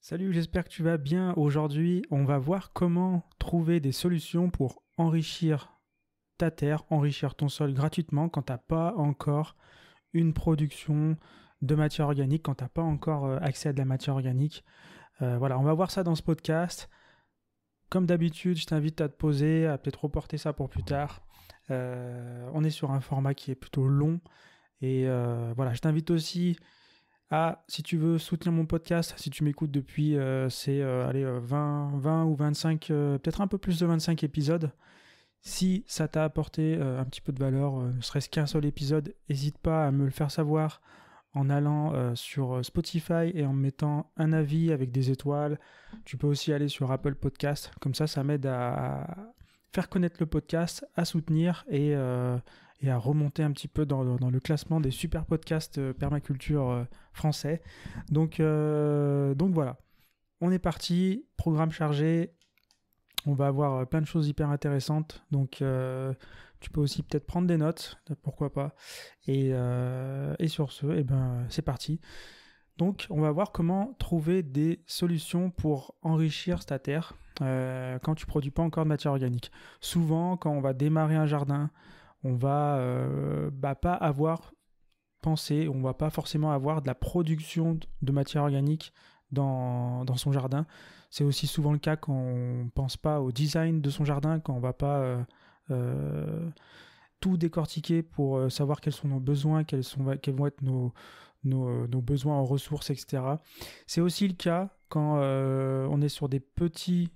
Salut, j'espère que tu vas bien. Aujourd'hui, on va voir comment trouver des solutions pour enrichir ta terre, enrichir ton sol gratuitement quand tu n'as pas encore une production de matière organique, quand tu n'as pas encore accès à de la matière organique. Voilà, on va voir ça dans ce podcast. Comme d'habitude, je t'invite à te poser, à peut-être reporter ça pour plus tard. On est sur un format qui est plutôt long. Et voilà, je t'invite aussi si tu veux soutenir mon podcast, si tu m'écoutes depuis 20 ou 25, peut-être un peu plus de 25 épisodes, si ça t'a apporté un petit peu de valeur, ne serait-ce qu'un seul épisode, n'hésite pas à me le faire savoir en allant sur Spotify et en me mettant un avis avec des étoiles. Tu peux aussi aller sur Apple Podcast, comme ça m'aide à faire connaître le podcast, à soutenir et à remonter un petit peu dans le classement des super podcasts permaculture français. Donc voilà, on est parti, programme chargé, on va avoir plein de choses hyper intéressantes, donc tu peux aussi peut-être prendre des notes, pourquoi pas, et sur ce, c'est parti. Donc on va voir comment trouver des solutions pour enrichir ta terre quand tu ne produis pas encore de matière organique. Souvent, quand on va démarrer un jardin, on va pas avoir pensé, on va pas forcément avoir de la production de matière organique dans son jardin. C'est aussi souvent le cas quand on pense pas au design de son jardin, quand on va pas tout décortiquer pour savoir quels sont nos besoins, quels vont être nos besoins en ressources, etc. C'est aussi le cas quand on est sur des petits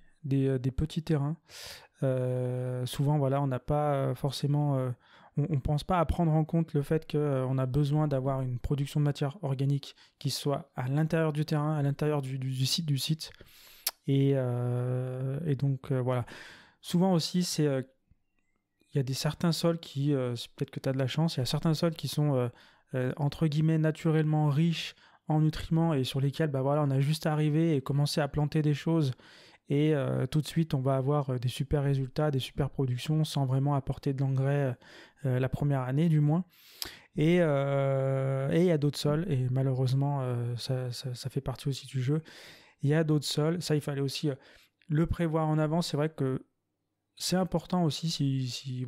terrains. Souvent, voilà, on n'a pas forcément... on pense pas à prendre en compte le fait qu'on a besoin d'avoir une production de matière organique qui soit à l'intérieur du terrain, à l'intérieur du site. Et donc, voilà. Souvent aussi, il y a certains sols qui... peut-être que tu as de la chance, il y a certains sols qui sont, entre guillemets, naturellement riches en nutriments et sur lesquels on a juste à arriver et commencer à planter des choses. Et tout de suite, on va avoir des super résultats, des super productions sans vraiment apporter de l'engrais la première année du moins. Et il y a d'autres sols, et malheureusement, ça fait partie aussi du jeu. Il y a d'autres sols, ça il fallait aussi le prévoir en avance. C'est vrai que c'est important aussi si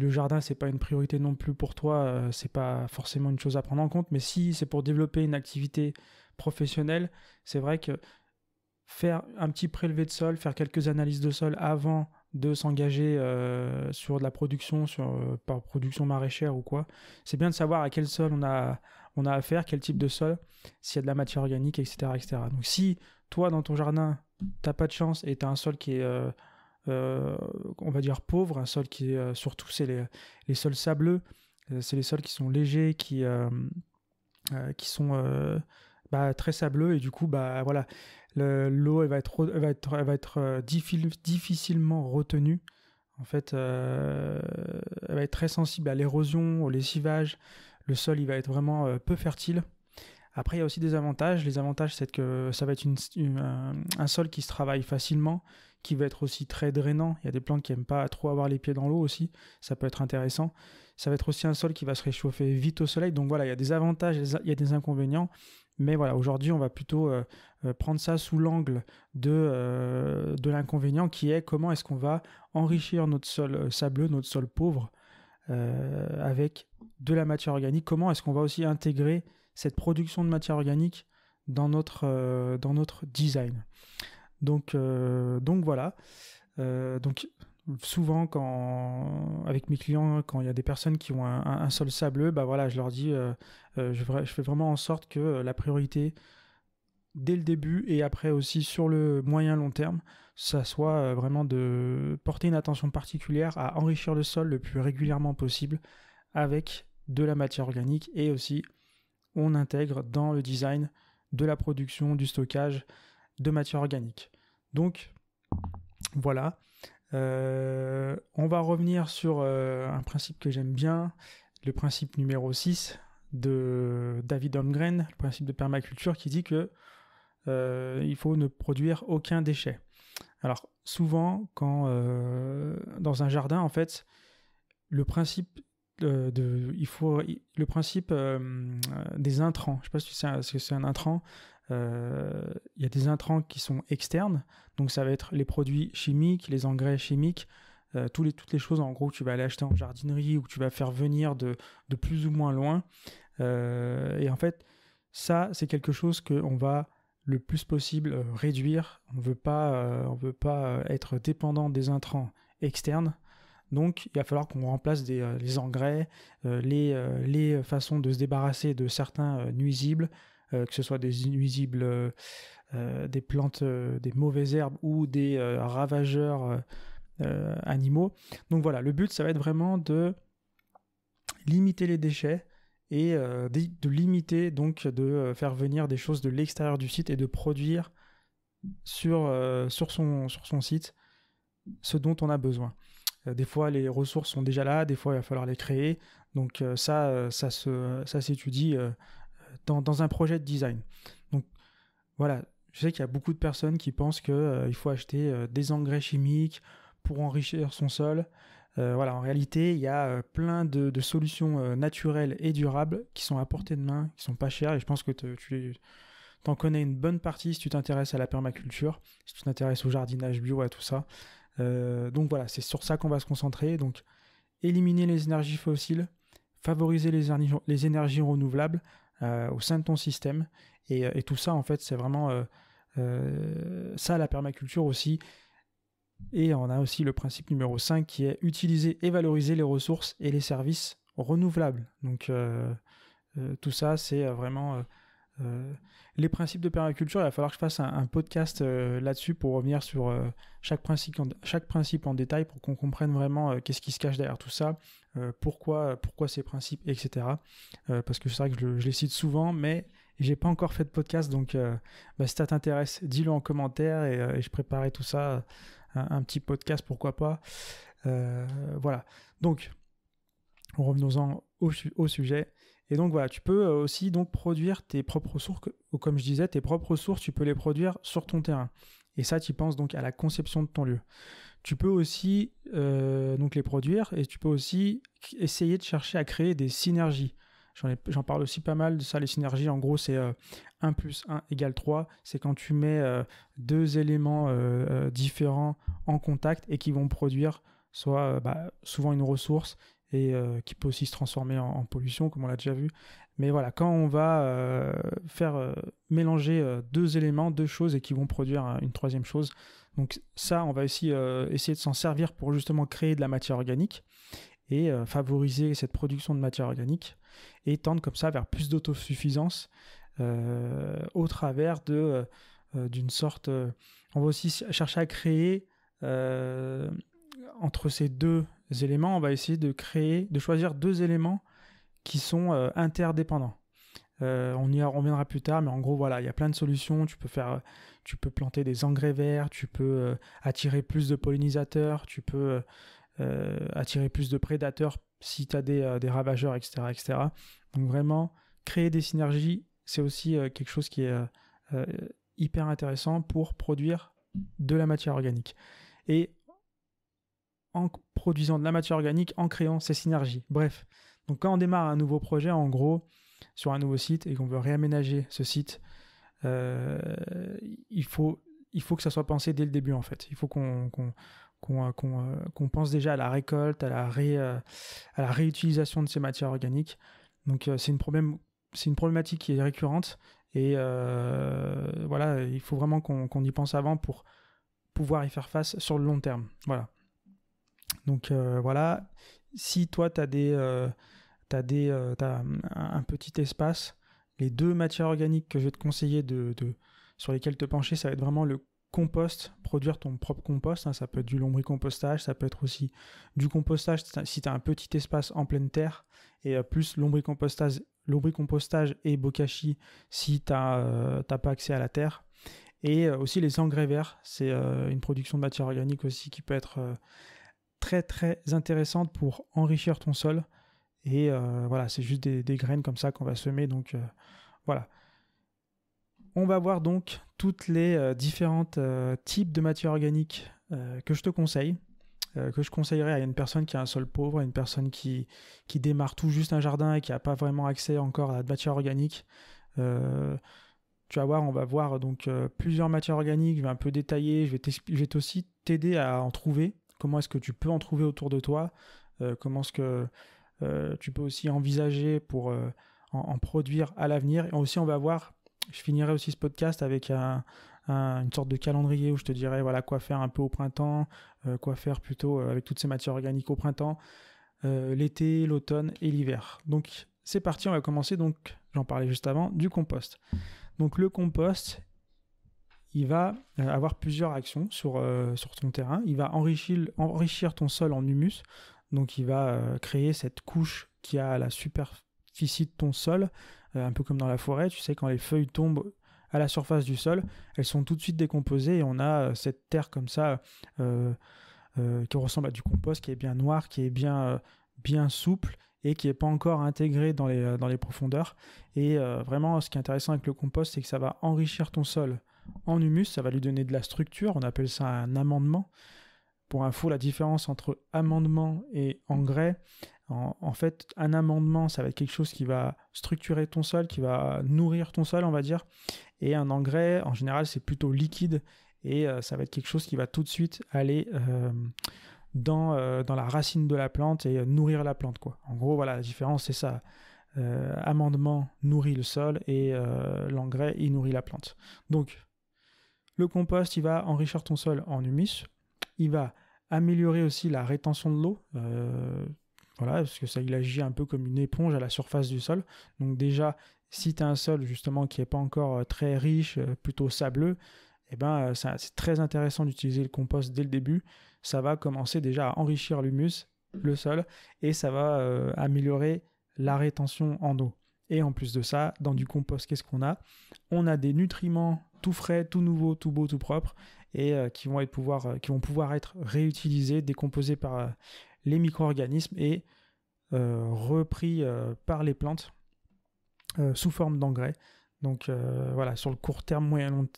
le jardin c'est pas une priorité non plus pour toi, c'est pas forcément une chose à prendre en compte. Mais si c'est pour développer une activité professionnelle, c'est vrai que faire un petit prélevé de sol, faire quelques analyses de sol avant de s'engager sur de la production, par production maraîchère ou quoi. C'est bien de savoir à quel sol on a affaire, quel type de sol, s'il y a de la matière organique, etc., etc. Donc si toi, dans ton jardin, t'as pas de chance et t'as un sol qui est, on va dire, pauvre, un sol qui est, surtout, c'est les sols sableux, c'est les sols qui sont légers, qui sont très sableux, et du coup, voilà, l'eau elle va être difficilement retenue. En fait, elle va être très sensible à l'érosion, au lessivage. Le sol il va être vraiment peu fertile. Après, il y a aussi des avantages. Les avantages, c'est que ça va être un sol qui se travaille facilement, qui va être aussi très drainant. Il y a des plantes qui n'aiment pas trop avoir les pieds dans l'eau aussi. Ça peut être intéressant. Ça va être aussi un sol qui va se réchauffer vite au soleil. Donc voilà, il y a des avantages, il y a des inconvénients. Mais voilà, aujourd'hui, on va plutôt prendre ça sous l'angle de l'inconvénient, qui est comment est-ce qu'on va enrichir notre sol sableux, notre sol pauvre, avec de la matière organique. Comment est-ce qu'on va aussi intégrer cette production de matière organique dans notre design. Donc voilà. Donc souvent, avec mes clients, quand il y a des personnes qui ont un sol sableux, je leur dis, je fais vraiment en sorte que la priorité, dès le début et après aussi sur le moyen long terme, ça soit vraiment de porter une attention particulière à enrichir le sol le plus régulièrement possible avec de la matière organique, et aussi on intègre dans le design de la production, du stockage de matière organique. Donc voilà. On va revenir sur un principe que j'aime bien, le principe numéro 6 de David Holmgren, le principe de permaculture, qui dit que il faut ne produire aucun déchet. Alors souvent, quand dans un jardin, en fait, le principe le principe des intrants, je ne sais pas si c'est un intrant, il y a des intrants qui sont externes, donc ça va être les produits chimiques, les engrais chimiques, toutes les choses en gros que tu vas aller acheter en jardinerie ou que tu vas faire venir de plus ou moins loin. Et en fait, ça, c'est quelque chose qu'on va le plus possible réduire. On veut pas être dépendant des intrants externes. Donc, il va falloir qu'on remplace les engrais, les façons de se débarrasser de certains nuisibles, que ce soit des nuisibles des plantes, des mauvaises herbes ou des ravageurs animaux. Donc voilà, le but, ça va être vraiment de limiter les déchets et de limiter, donc de faire venir des choses de l'extérieur du site et de produire sur son site ce dont on a besoin. Des fois, les ressources sont déjà là, des fois, il va falloir les créer. Donc ça s'étudie dans un projet de design. Donc voilà, je sais qu'il y a beaucoup de personnes qui pensent qu'il faut acheter des engrais chimiques pour enrichir son sol. Voilà, en réalité, il y a plein de solutions naturelles et durables qui sont à portée de main, qui sont pas chères, et je pense que tu t'en connais une bonne partie si tu t'intéresses à la permaculture, si tu t'intéresses au jardinage bio, à tout ça. Donc voilà, c'est sur ça qu'on va se concentrer. Donc éliminer les énergies fossiles, favoriser les énergies renouvelables au sein de ton système, et tout ça en fait c'est vraiment ça la permaculture aussi. Et on a aussi le principe numéro 5 qui est utiliser et valoriser les ressources et les services renouvelables. Donc tout ça c'est vraiment les principes de permaculture. Il va falloir que je fasse un podcast là-dessus pour revenir sur chaque principe en détail pour qu'on comprenne vraiment qu'est-ce qui se cache derrière tout ça, pourquoi ces principes, etc. Parce que c'est vrai que je les cite souvent, mais j'ai pas encore fait de podcast, donc si ça t'intéresse, dis-le en commentaire et je préparais tout ça, un petit podcast, pourquoi pas. Voilà, donc revenons-en au sujet. Et donc voilà, tu peux aussi donc produire tes propres ressources, comme je disais, tes propres ressources, tu peux les produire sur ton terrain. Et ça, tu penses donc à la conception de ton lieu. Tu peux aussi donc les produire, et tu peux aussi essayer de chercher à créer des synergies. J'en parle aussi pas mal de ça, les synergies. En gros, c'est 1 + 1 = 3. C'est quand tu mets deux éléments différents en contact et qui vont produire soit souvent une ressource, et qui peut aussi se transformer en pollution, comme on l'a déjà vu. Mais voilà, quand on va faire mélanger deux éléments, deux choses, et qui vont produire une troisième chose, donc ça, on va aussi essayer de s'en servir pour justement créer de la matière organique et favoriser cette production de matière organique et tendre comme ça vers plus d'autosuffisance au travers d'une sorte... on va aussi chercher à créer entre ces deux éléments, on va essayer de choisir deux éléments qui sont interdépendants. On y reviendra plus tard, mais en gros, voilà, il y a plein de solutions. Tu peux planter des engrais verts, tu peux attirer plus de pollinisateurs, tu peux attirer plus de prédateurs si tu as des ravageurs, etc., etc. Donc vraiment, créer des synergies, c'est aussi quelque chose qui est hyper intéressant pour produire de la matière organique. Et en produisant de la matière organique, en créant ces synergies. Bref, donc quand on démarre un nouveau projet, en gros, sur un nouveau site, et qu'on veut réaménager ce site, il faut que ça soit pensé dès le début, en fait. Il faut qu'on pense déjà à la récolte, à la réutilisation de ces matières organiques. Donc c'est une problématique qui est récurrente, et voilà, il faut vraiment qu'on y pense avant pour pouvoir y faire face sur le long terme. Voilà. Donc voilà, si toi tu as un petit espace, les deux matières organiques que je vais te conseiller sur lesquelles te pencher, ça va être vraiment le compost, produire ton propre compost, hein. Ça peut être du lombricompostage, ça peut être aussi du compostage si tu as un petit espace en pleine terre, et plus lombricompostage et bokashi si tu n'as pas accès à la terre. Et aussi les engrais verts, c'est une production de matière organique aussi qui peut être très très intéressante pour enrichir ton sol. Et voilà, c'est juste des graines comme ça qu'on va semer. Donc voilà. On va voir donc toutes les différentes types de matière organique que je te conseille, que je conseillerais à une personne qui a un sol pauvre, à une personne qui démarre tout juste un jardin et qui n'a pas vraiment accès encore à la matière organique. tu vas voir, on va voir donc plusieurs matières organiques, je vais un peu détailler, je vais aussi t'aider à en trouver. Comment est-ce que tu peux en trouver autour de toi, comment est-ce que tu peux aussi envisager pour en produire à l'avenir. Et aussi, on va voir, je finirai aussi ce podcast avec une sorte de calendrier où je te dirai voilà, quoi faire un peu au printemps, quoi faire plutôt avec toutes ces matières organiques au printemps, l'été, l'automne et l'hiver. Donc c'est parti, on va commencer, donc j'en parlais juste avant, du compost. Donc le compost, il va avoir plusieurs actions sur ton terrain. Il va enrichir ton sol en humus, donc il va créer cette couche qui a à la superficie de ton sol, un peu comme dans la forêt, tu sais, quand les feuilles tombent à la surface du sol, elles sont tout de suite décomposées et on a cette terre comme ça qui ressemble à du compost, qui est bien noir, qui est bien souple et qui n'est pas encore intégré dans les profondeurs. Et vraiment, ce qui est intéressant avec le compost, c'est que ça va enrichir ton sol en humus, ça va lui donner de la structure, on appelle ça un amendement. Pour info, la différence entre amendement et engrais, en fait, un amendement, ça va être quelque chose qui va structurer ton sol, qui va nourrir ton sol, on va dire. Et un engrais, en général, c'est plutôt liquide et ça va être quelque chose qui va tout de suite aller dans la racine de la plante et nourrir la plante, quoi. En gros, voilà, la différence, c'est ça. Amendement nourrit le sol et l'engrais, il nourrit la plante. Donc, le compost, il va enrichir ton sol en humus. Il va améliorer aussi la rétention de l'eau. Voilà, parce que ça, il agit un peu comme une éponge à la surface du sol. Donc déjà, si tu as un sol justement qui n'est pas encore très riche, plutôt sableux, eh ben, c'est très intéressant d'utiliser le compost dès le début. Ça va commencer déjà à enrichir l'humus, le sol, et ça va améliorer la rétention en eau. Et en plus de ça, dans du compost, qu'est-ce qu'on a ? On a des nutriments tout frais, tout nouveaux, tout beaux, tout propres, et qui vont pouvoir être réutilisés, décomposés par les micro-organismes et repris par les plantes sous forme d'engrais. Donc voilà, sur le court terme,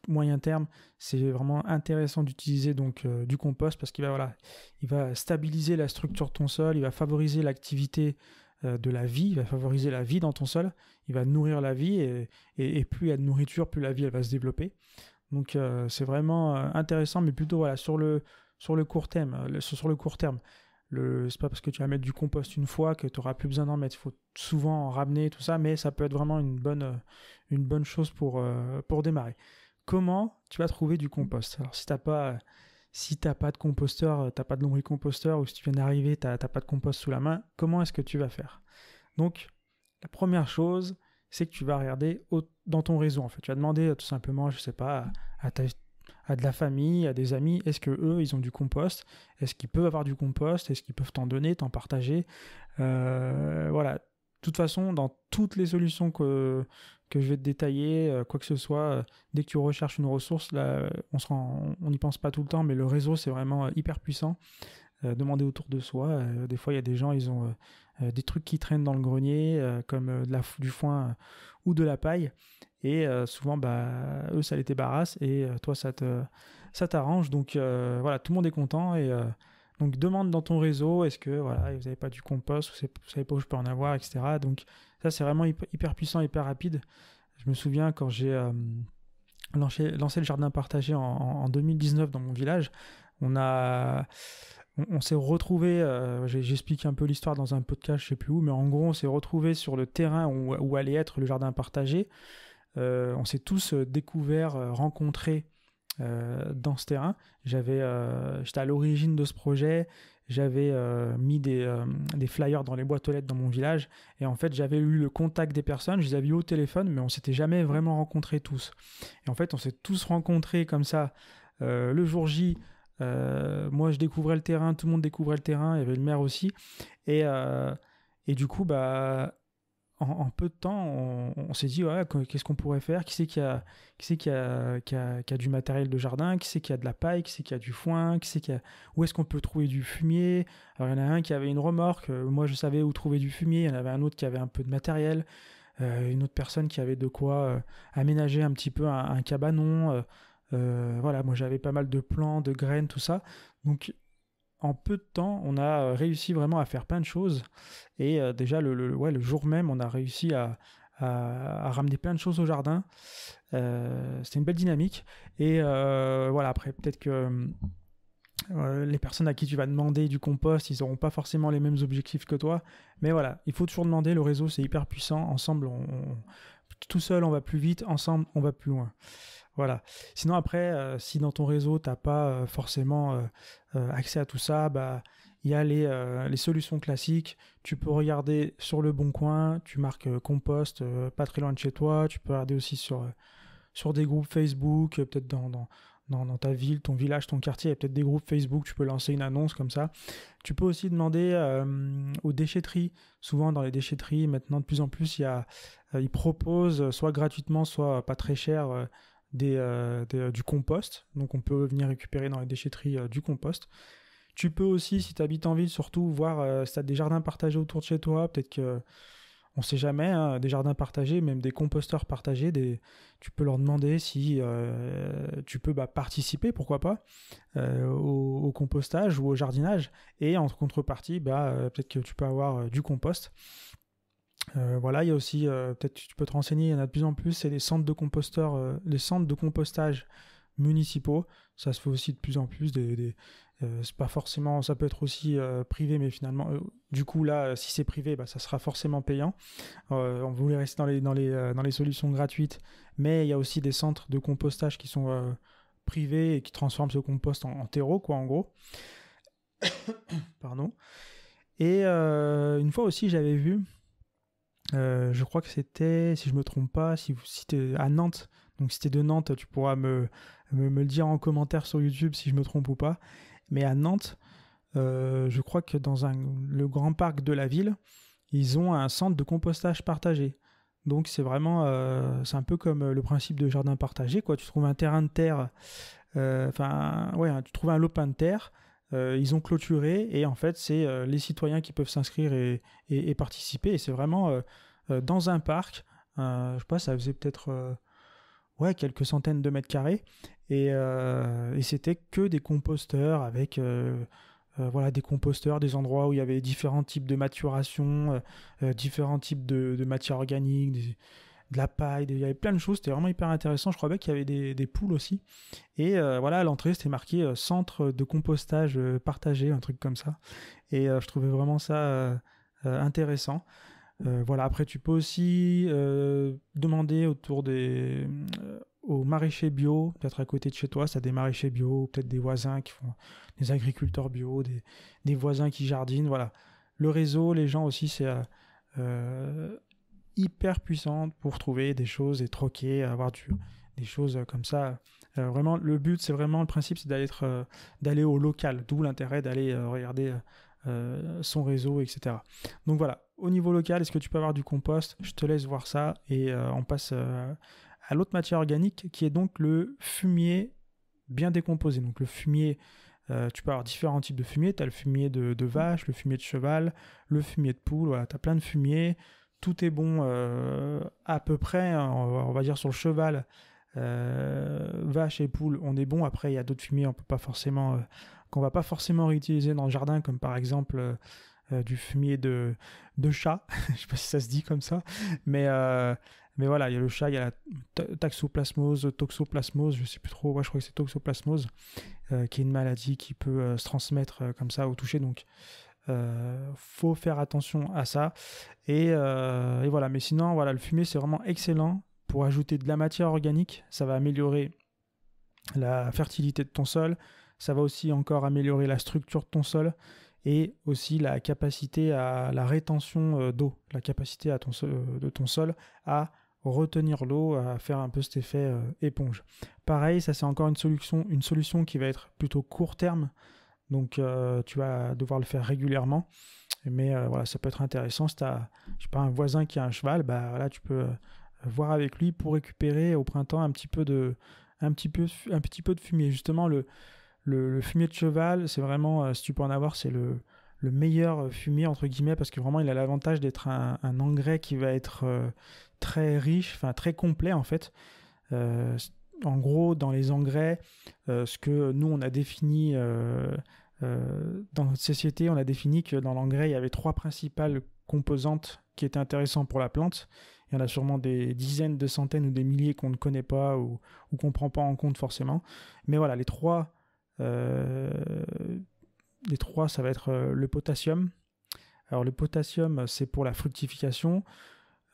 moyen terme, c'est vraiment intéressant d'utiliser donc du compost parce qu'il va stabiliser la structure de ton sol, il va favoriser l'activité de la vie, il va favoriser la vie dans ton sol, il va nourrir la vie et plus il y a de nourriture, plus la vie elle va se développer. Donc c'est vraiment intéressant, mais plutôt voilà, sur le court terme. Sur le court terme. C'est pas parce que tu vas mettre du compost une fois que tu n'auras plus besoin d'en mettre. Il faut souvent en ramener, tout ça, mais ça peut être vraiment une bonne chose pour démarrer. Comment tu vas trouver du compost ? Alors si t'as pas de composteur, t'as pas de lombricomposteur, ou si tu viens d'arriver, t'as pas de compost sous la main, comment est-ce que tu vas faire ? Donc la première chose, c'est que tu vas regarder dans ton réseau. En fait, tu vas demander tout simplement, je sais pas, à de la famille, à des amis, est-ce que eux ils ont du compost ? Est-ce qu'ils peuvent avoir du compost ? Est-ce qu'ils peuvent t'en donner, t'en partager ? Voilà. De toute façon, dans toutes les solutions que je vais te détailler, quoi que ce soit, dès que tu recherches une ressource, là, on n'y pense pas tout le temps, mais le réseau c'est vraiment hyper puissant. Demander autour de soi. Des fois, il y a des gens, ils ont des trucs qui traînent dans le grenier, comme du foin ou de la paille. Et souvent, eux, ça les débarrasse et toi, ça t'arrange. Donc, voilà, tout le monde est content. Et donc, demande dans ton réseau, est-ce que voilà, vous n'avez pas du compost, vous ne savez pas où je peux en avoir, etc. Donc, ça, c'est vraiment hyper puissant, hyper rapide. Je me souviens quand j'ai lancé le jardin partagé en 2019 dans mon village, on s'est retrouvés, j'explique un peu l'histoire dans un podcast, je sais plus où, mais en gros, on s'est retrouvés sur le terrain où allait être le jardin partagé. On s'est tous découverts, rencontrés dans ce terrain. J'étais à l'origine de ce projet. J'avais mis des flyers dans les boîtes aux lettres dans mon village. Et en fait, j'avais eu le contact des personnes. Je les avais eu au téléphone, mais on ne s'était jamais vraiment rencontrés tous. Et en fait, on s'est tous rencontrés comme ça le jour J. Moi, je découvrais le terrain. Tout le monde découvrait le terrain. Il y avait le maire aussi. Et du coup, en peu de temps, on s'est dit ouais, qu'est-ce qu'on pourrait faire ? Qui c'est qui a du matériel de jardin ? Qui c'est qui a de la paille ? Qui c'est qui a du foin ? Où est-ce qu'on peut trouver du fumier ? Alors il y en a un qui avait une remorque, moi je savais où trouver du fumier, il y en avait un autre qui avait un peu de matériel, une autre personne qui avait de quoi aménager un petit peu un cabanon. Voilà, moi j'avais pas mal de plants, de graines, tout ça. Donc en peu de temps, on a réussi vraiment à faire plein de choses. Et déjà, le jour même, on a réussi à à ramener plein de choses au jardin. C'était une belle dynamique. Et voilà, après, peut-être que les personnes à qui tu vas demander du compost, ils n'auront pas forcément les mêmes objectifs que toi. Mais voilà, il faut toujours demander. Le réseau, c'est hyper puissant. Ensemble, tout seul, on va plus vite. Ensemble, on va plus loin. Voilà. Sinon, après, si dans ton réseau, tu n'as pas forcément accès à tout ça, bah, il y a les solutions classiques. Tu peux regarder sur le Bon Coin, tu marques compost pas très loin de chez toi. Tu peux regarder aussi sur des groupes Facebook, peut-être dans ta ville, ton village, ton quartier. Il y a peut-être des groupes Facebook, tu peux lancer une annonce comme ça. Tu peux aussi demander aux déchetteries. Souvent, dans les déchetteries, maintenant, de plus en plus, ils proposent, soit gratuitement, soit pas très cher, du compost. Donc, on peut venir récupérer dans les déchetteries du compost. Tu peux aussi, si tu habites en ville, surtout voir si tu as des jardins partagés autour de chez toi. Peut-être que, on ne sait jamais, hein, des jardins partagés, même des composteurs partagés. Tu peux leur demander si tu peux participer, pourquoi pas, au compostage ou au jardinage. Et en contrepartie, peut-être que tu peux avoir du compost. Voilà, il y a aussi, peut-être tu peux te renseigner, il y en a de plus en plus, c'est les centres de composteurs, les centres de compostage municipaux. Ça se fait aussi de plus en plus. C'est pas forcément, ça peut être aussi privé, mais finalement, du coup là, si c'est privé, ça sera forcément payant. On voulait rester dans les solutions gratuites, mais il y a aussi des centres de compostage qui sont privés et qui transforment ce compost en terreau, quoi, en gros. Pardon. Et une fois aussi, j'avais vu. Je crois que c'était, si je me trompe pas, si t'es à Nantes, donc si t'es de Nantes, tu pourras me le dire en commentaire sur YouTube si je me trompe ou pas. Mais à Nantes, je crois que dans le grand parc de la ville, ils ont un centre de compostage partagé. Donc c'est vraiment, c'est un peu comme le principe de jardin partagé, quoi. Tu trouves un terrain de terre, tu trouves un lopin de terre. Ils ont clôturé et en fait c'est les citoyens qui peuvent s'inscrire et participer, et c'est vraiment dans un parc. Je sais pas, ça faisait peut-être quelques centaines de mètres carrés, et c'était que des composteurs avec des composteurs, des endroits où il y avait différents types de maturation, différents types de matières organiques, de la paille, il y avait plein de choses. C'était vraiment hyper intéressant. Je crois bien qu'il y avait des poules aussi. Et voilà, à l'entrée, c'était marqué centre de compostage partagé, un truc comme ça. Et je trouvais vraiment ça intéressant. Voilà, après, tu peux aussi demander aux maraîchers bio, peut-être à côté de chez toi, si tu as des maraîchers bio, peut-être des voisins qui font des agriculteurs bio, des voisins qui jardinent. Voilà. Le réseau, les gens aussi, c'est hyper puissant pour trouver des choses et troquer, avoir des choses comme ça. Vraiment, le but, c'est vraiment, le principe, c'est d'aller au local, d'où l'intérêt d'aller regarder son réseau, etc. Donc voilà, au niveau local, est-ce que tu peux avoir du compost? Je te laisse voir ça, et on passe à l'autre matière organique, qui est donc le fumier bien décomposé. Donc le fumier, tu peux avoir différents types de fumier. Tu as le fumier de vache, le fumier de cheval, le fumier de poule. Voilà, tu as plein de fumiers. Tout est bon à peu près, hein, on va dire sur le cheval, vache et poule, on est bon. Après, il y a d'autres fumiers qu'on va pas forcément réutiliser dans le jardin, comme par exemple du fumier de chat. Je sais pas si ça se dit comme ça, mais voilà, il y a le chat, il y a la toxoplasmose, je sais plus trop, je crois que c'est toxoplasmose, qui est une maladie qui peut se transmettre comme ça au toucher. Donc faut faire attention à ça, et voilà. Mais sinon, voilà, le fumier, c'est vraiment excellent pour ajouter de la matière organique. Ça va améliorer la fertilité de ton sol, ça va aussi encore améliorer la structure de ton sol, et aussi la capacité à la rétention d'eau, la capacité de ton sol à retenir l'eau, à faire un peu cet effet éponge. Pareil, ça c'est encore une solution qui va être plutôt court terme. Donc tu vas devoir le faire régulièrement. Mais voilà, ça peut être intéressant. Si tu as, je sais pas, un voisin qui a un cheval, voilà, tu peux voir avec lui pour récupérer au printemps un petit peu de fumier. Justement, le fumier de cheval, c'est vraiment, si tu peux en avoir, c'est le meilleur fumier, entre guillemets, parce que vraiment il a l'avantage d'être un engrais qui va être très riche, enfin très complet en fait. En gros, dans les engrais, ce que nous on a défini dans notre société, on a défini que dans l'engrais, il y avait 3 principales composantes qui étaient intéressantes pour la plante. Il y en a sûrement des dizaines, de centaines ou des milliers qu'on ne connaît pas ou qu'on ne prend pas en compte forcément. Mais voilà, les trois, ça va être le potassium. Alors le potassium, c'est pour la fructification.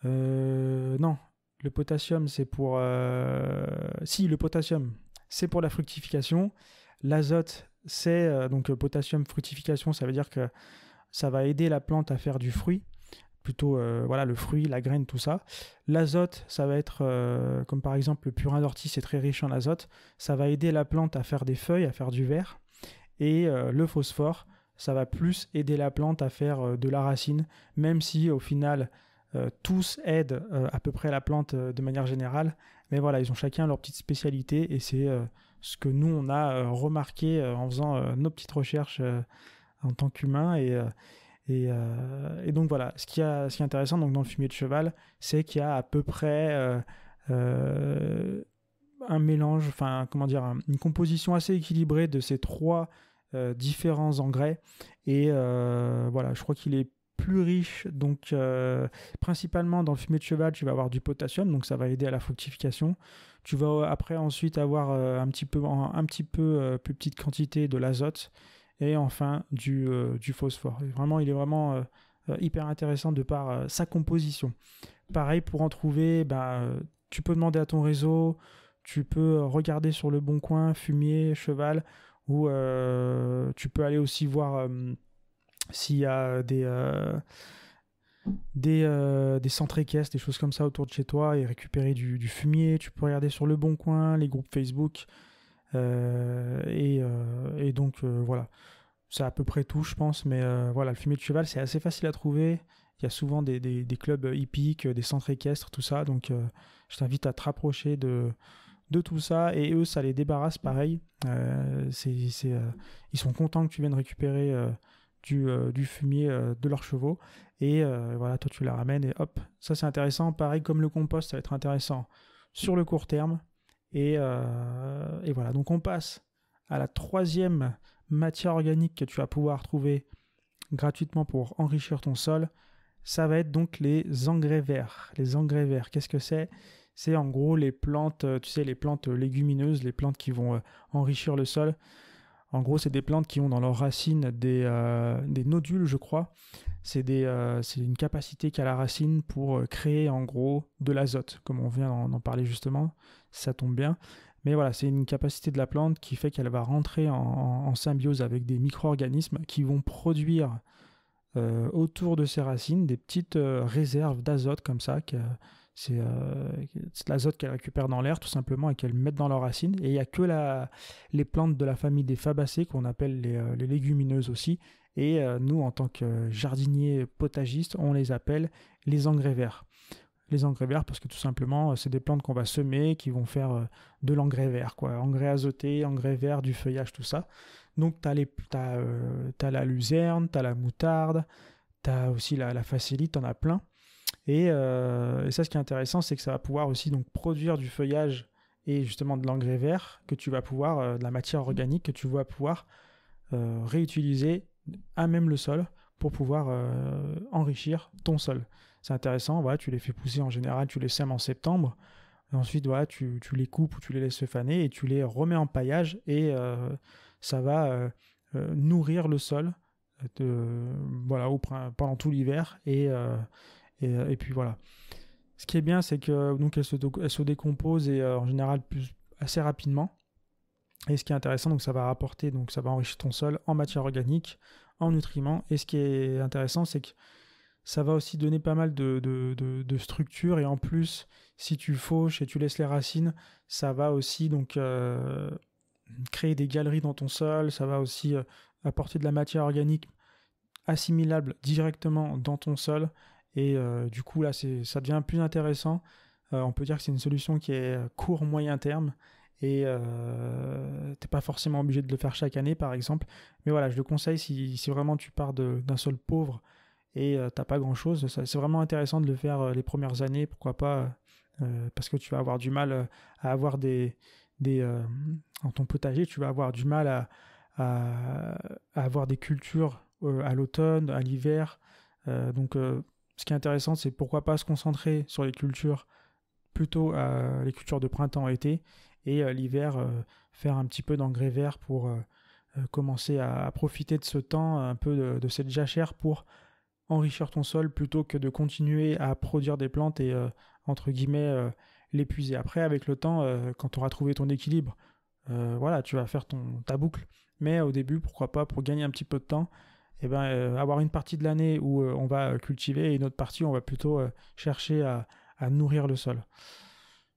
Non, le potassium, c'est pour... Si, le potassium, c'est pour la fructification. L'azote, c'est... donc potassium, fructification, ça veut dire que ça va aider la plante à faire du fruit. Plutôt, voilà, le fruit, la graine, tout ça. L'azote, ça va être, comme par exemple le purin d'ortie, c'est très riche en azote. Ça va aider la plante à faire des feuilles, à faire du verre. Et le phosphore, ça va plus aider la plante à faire de la racine, même si au final, tous aident à peu près la plante de manière générale. Mais voilà, ils ont chacun leur petite spécialité et c'est ce que nous, on a remarqué en faisant nos petites recherches en tant qu'humains. Et donc voilà, ce qui est intéressant donc, dans le fumier de cheval, c'est qu'il y a à peu près un mélange, enfin comment dire, une composition assez équilibrée de ces trois différents engrais. Et voilà, je crois qu'il est plus riche, donc principalement dans le fumier de cheval, tu vas avoir du potassium, donc ça va aider à la fructification. Tu vas après ensuite avoir un petit peu plus petite quantité de l'azote et enfin du phosphore. Et vraiment, il est vraiment hyper intéressant de par sa composition. Pareil, pour en trouver, tu peux demander à ton réseau, tu peux regarder sur le Bon Coin, fumier, cheval, ou tu peux aller aussi voir s'il y a des centres équestres, des choses comme ça autour de chez toi et récupérer du fumier. Tu peux regarder sur le Bon Coin, les groupes Facebook. Et donc voilà, c'est à peu près tout je pense, mais voilà, le fumier de cheval c'est assez facile à trouver. Il y a souvent des clubs hippiques, des centres équestres, tout ça, donc je t'invite à te rapprocher de tout ça, et eux ça les débarrasse pareil. Ils sont contents que tu viennes récupérer du fumier de leurs chevaux, et voilà, toi tu la ramènes et hop, ça c'est intéressant. Pareil comme le compost, ça va être intéressant sur le court terme. Et voilà, donc on passe à la troisième matière organique que tu vas pouvoir trouver gratuitement pour enrichir ton sol. Ça va être donc les engrais verts. Les engrais verts, qu'est-ce que c'est ? C'est en gros les plantes, tu sais, les plantes légumineuses, les plantes qui vont enrichir le sol. En gros, c'est des plantes qui ont dans leurs racines des nodules, je crois. C'est une capacité qu'a la racine pour créer en gros de l'azote, comme on vient d'en parler justement. Ça tombe bien. Mais voilà, c'est une capacité de la plante qui fait qu'elle va rentrer en symbiose avec des micro-organismes qui vont produire autour de ses racines des petites réserves d'azote comme ça. C'est de l'azote qu'elles récupèrent dans l'air tout simplement et qu'elles mettent dans leurs racines. Et il n'y a que les plantes de la famille des fabacées qu'on appelle les légumineuses aussi. Et nous, en tant que jardiniers potagistes, on les appelle les engrais verts. Les engrais verts parce que tout simplement, c'est des plantes qu'on va semer qui vont faire de l'engrais vert, quoi. Engrais azoté, engrais vert, du feuillage, tout ça. Donc, t'as la luzerne, t'as la moutarde, t'as aussi la facélie, t'en as plein. Et ça, ce qui est intéressant, c'est que ça va pouvoir aussi donc, produire du feuillage et justement de l'engrais vert que tu vas pouvoir, de la matière organique que tu vas pouvoir réutiliser à même le sol pour pouvoir enrichir ton sol. C'est intéressant, voilà, tu les fais pousser en général, tu les sèmes en septembre. Et ensuite, voilà, tu les coupes ou tu les laisses faner et tu les remets en paillage et ça va nourrir le sol voilà, pendant tout l'hiver et puis voilà. Ce qui est bien, c'est que donc elle se décompose et en général assez rapidement. Et ce qui est intéressant, donc ça va rapporter, donc ça va enrichir ton sol en matière organique, en nutriments. Et ce qui est intéressant, c'est que ça va aussi donner pas mal de structure. Et en plus, si tu fauches et tu laisses les racines, ça va aussi donc créer des galeries dans ton sol. Ça va aussi apporter de la matière organique assimilable directement dans ton sol. Et du coup, là, ça devient plus intéressant. On peut dire que c'est une solution qui est court-moyen terme. Et t'es pas forcément obligé de le faire chaque année, par exemple. Mais voilà, je le conseille si vraiment tu pars d'un sol pauvre et t'as pas grand-chose. C'est vraiment intéressant de le faire les premières années, pourquoi pas, parce que tu vas avoir du mal à avoir dans ton potager, tu vas avoir du mal à avoir des cultures à l'automne, à l'hiver. Donc ce qui est intéressant, c'est pourquoi pas se concentrer sur les cultures, plutôt les cultures de printemps-été, et l'hiver, faire un petit peu d'engrais vert pour commencer à profiter de ce temps, un peu de cette jachère pour enrichir ton sol, plutôt que de continuer à produire des plantes et, entre guillemets, l'épuiser. Après, avec le temps, quand tu auras trouvé ton équilibre, voilà, tu vas faire ta boucle. Mais au début, pourquoi pas, pour gagner un petit peu de temps, avoir une partie de l'année où on va cultiver et une autre partie où on va plutôt chercher à nourrir le sol.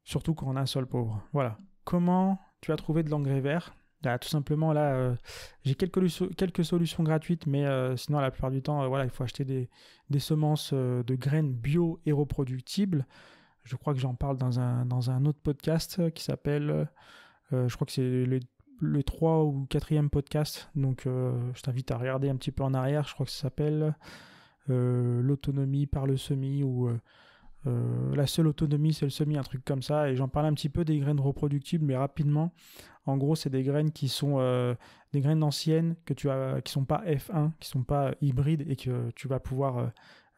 Surtout quand on a un sol pauvre. Voilà. Comment tu as trouvé de l'engrais vert? Là, tout simplement, là, j'ai quelques solutions gratuites, mais sinon, la plupart du temps, voilà, il faut acheter des semences de graines bio et reproductibles. Je crois que j'en parle dans un autre podcast qui s'appelle, je crois que c'est le 3 ou 4e podcast, donc je t'invite à regarder un petit peu en arrière. Je crois que ça s'appelle l'autonomie par le semis, ou la seule autonomie c'est le semis, un truc comme ça, et j'en parle un petit peu des graines reproductibles, mais rapidement. En gros, c'est des graines qui sont des graines anciennes qui sont pas F1, qui sont pas hybrides, et que tu vas pouvoir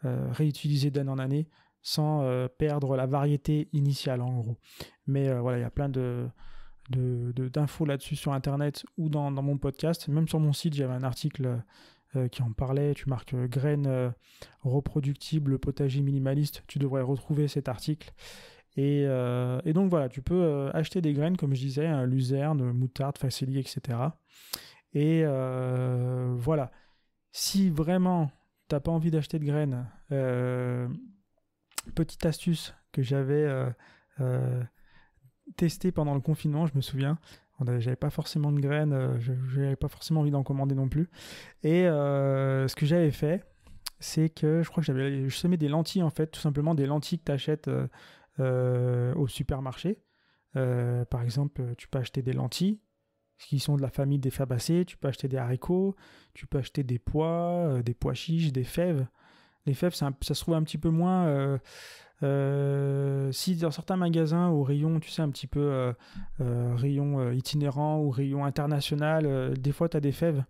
réutiliser d'année en année sans perdre la variété initiale, en gros. Mais voilà, il y a plein d'infos là-dessus sur internet ou dans mon podcast. Même sur mon site, j'avais un article qui en parlait. Tu marques graines reproductibles potager minimaliste, tu devrais retrouver cet article. Et donc voilà, tu peux acheter des graines, comme je disais, hein, luzerne, moutarde, facélie, etc. Et voilà, si vraiment t'as pas envie d'acheter de graines, petite astuce que j'avais testée pendant le confinement, je me souviens. J'avais pas forcément de graines, j'avais pas forcément envie d'en commander non plus. Et ce que j'avais fait, c'est que je crois que je semais des lentilles, en fait, tout simplement des lentilles que tu achètes au supermarché. Par exemple, tu peux acheter des lentilles qui sont de la famille des fabacées, tu peux acheter des haricots, tu peux acheter des pois chiches, des fèves. Les fèves, ça se trouve un petit peu moins. Si dans certains magasins au rayon, tu sais, un petit peu rayon itinérant ou rayon international, des fois tu as des fèves.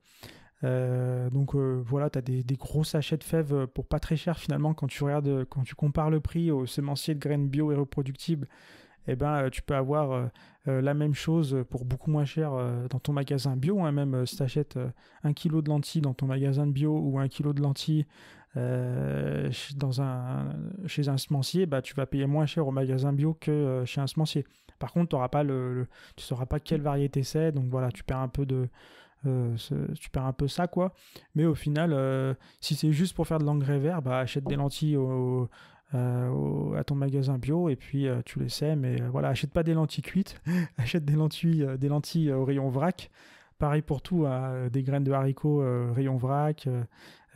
Donc voilà, tu as des gros sachets de fèves pour pas très cher finalement. Quand tu compares le prix au semencier de graines bio et reproductibles, tu peux avoir la même chose pour beaucoup moins cher dans ton magasin bio, hein. Même si tu achètes 1 kg de lentilles dans ton magasin de bio, ou 1 kg de lentilles chez un semencier, tu vas payer moins cher au magasin bio que chez un semencier. Par contre, tu sauras pas quelle variété c'est, donc voilà, tu perds un peu ça, quoi. Mais au final, si c'est juste pour faire de l'engrais vert, achète des lentilles à ton magasin bio, et puis tu les sèmes. Mais voilà, achète pas des lentilles cuites, achète des lentilles au rayon vrac. Pareil pour tout, des graines de haricots rayon vrac,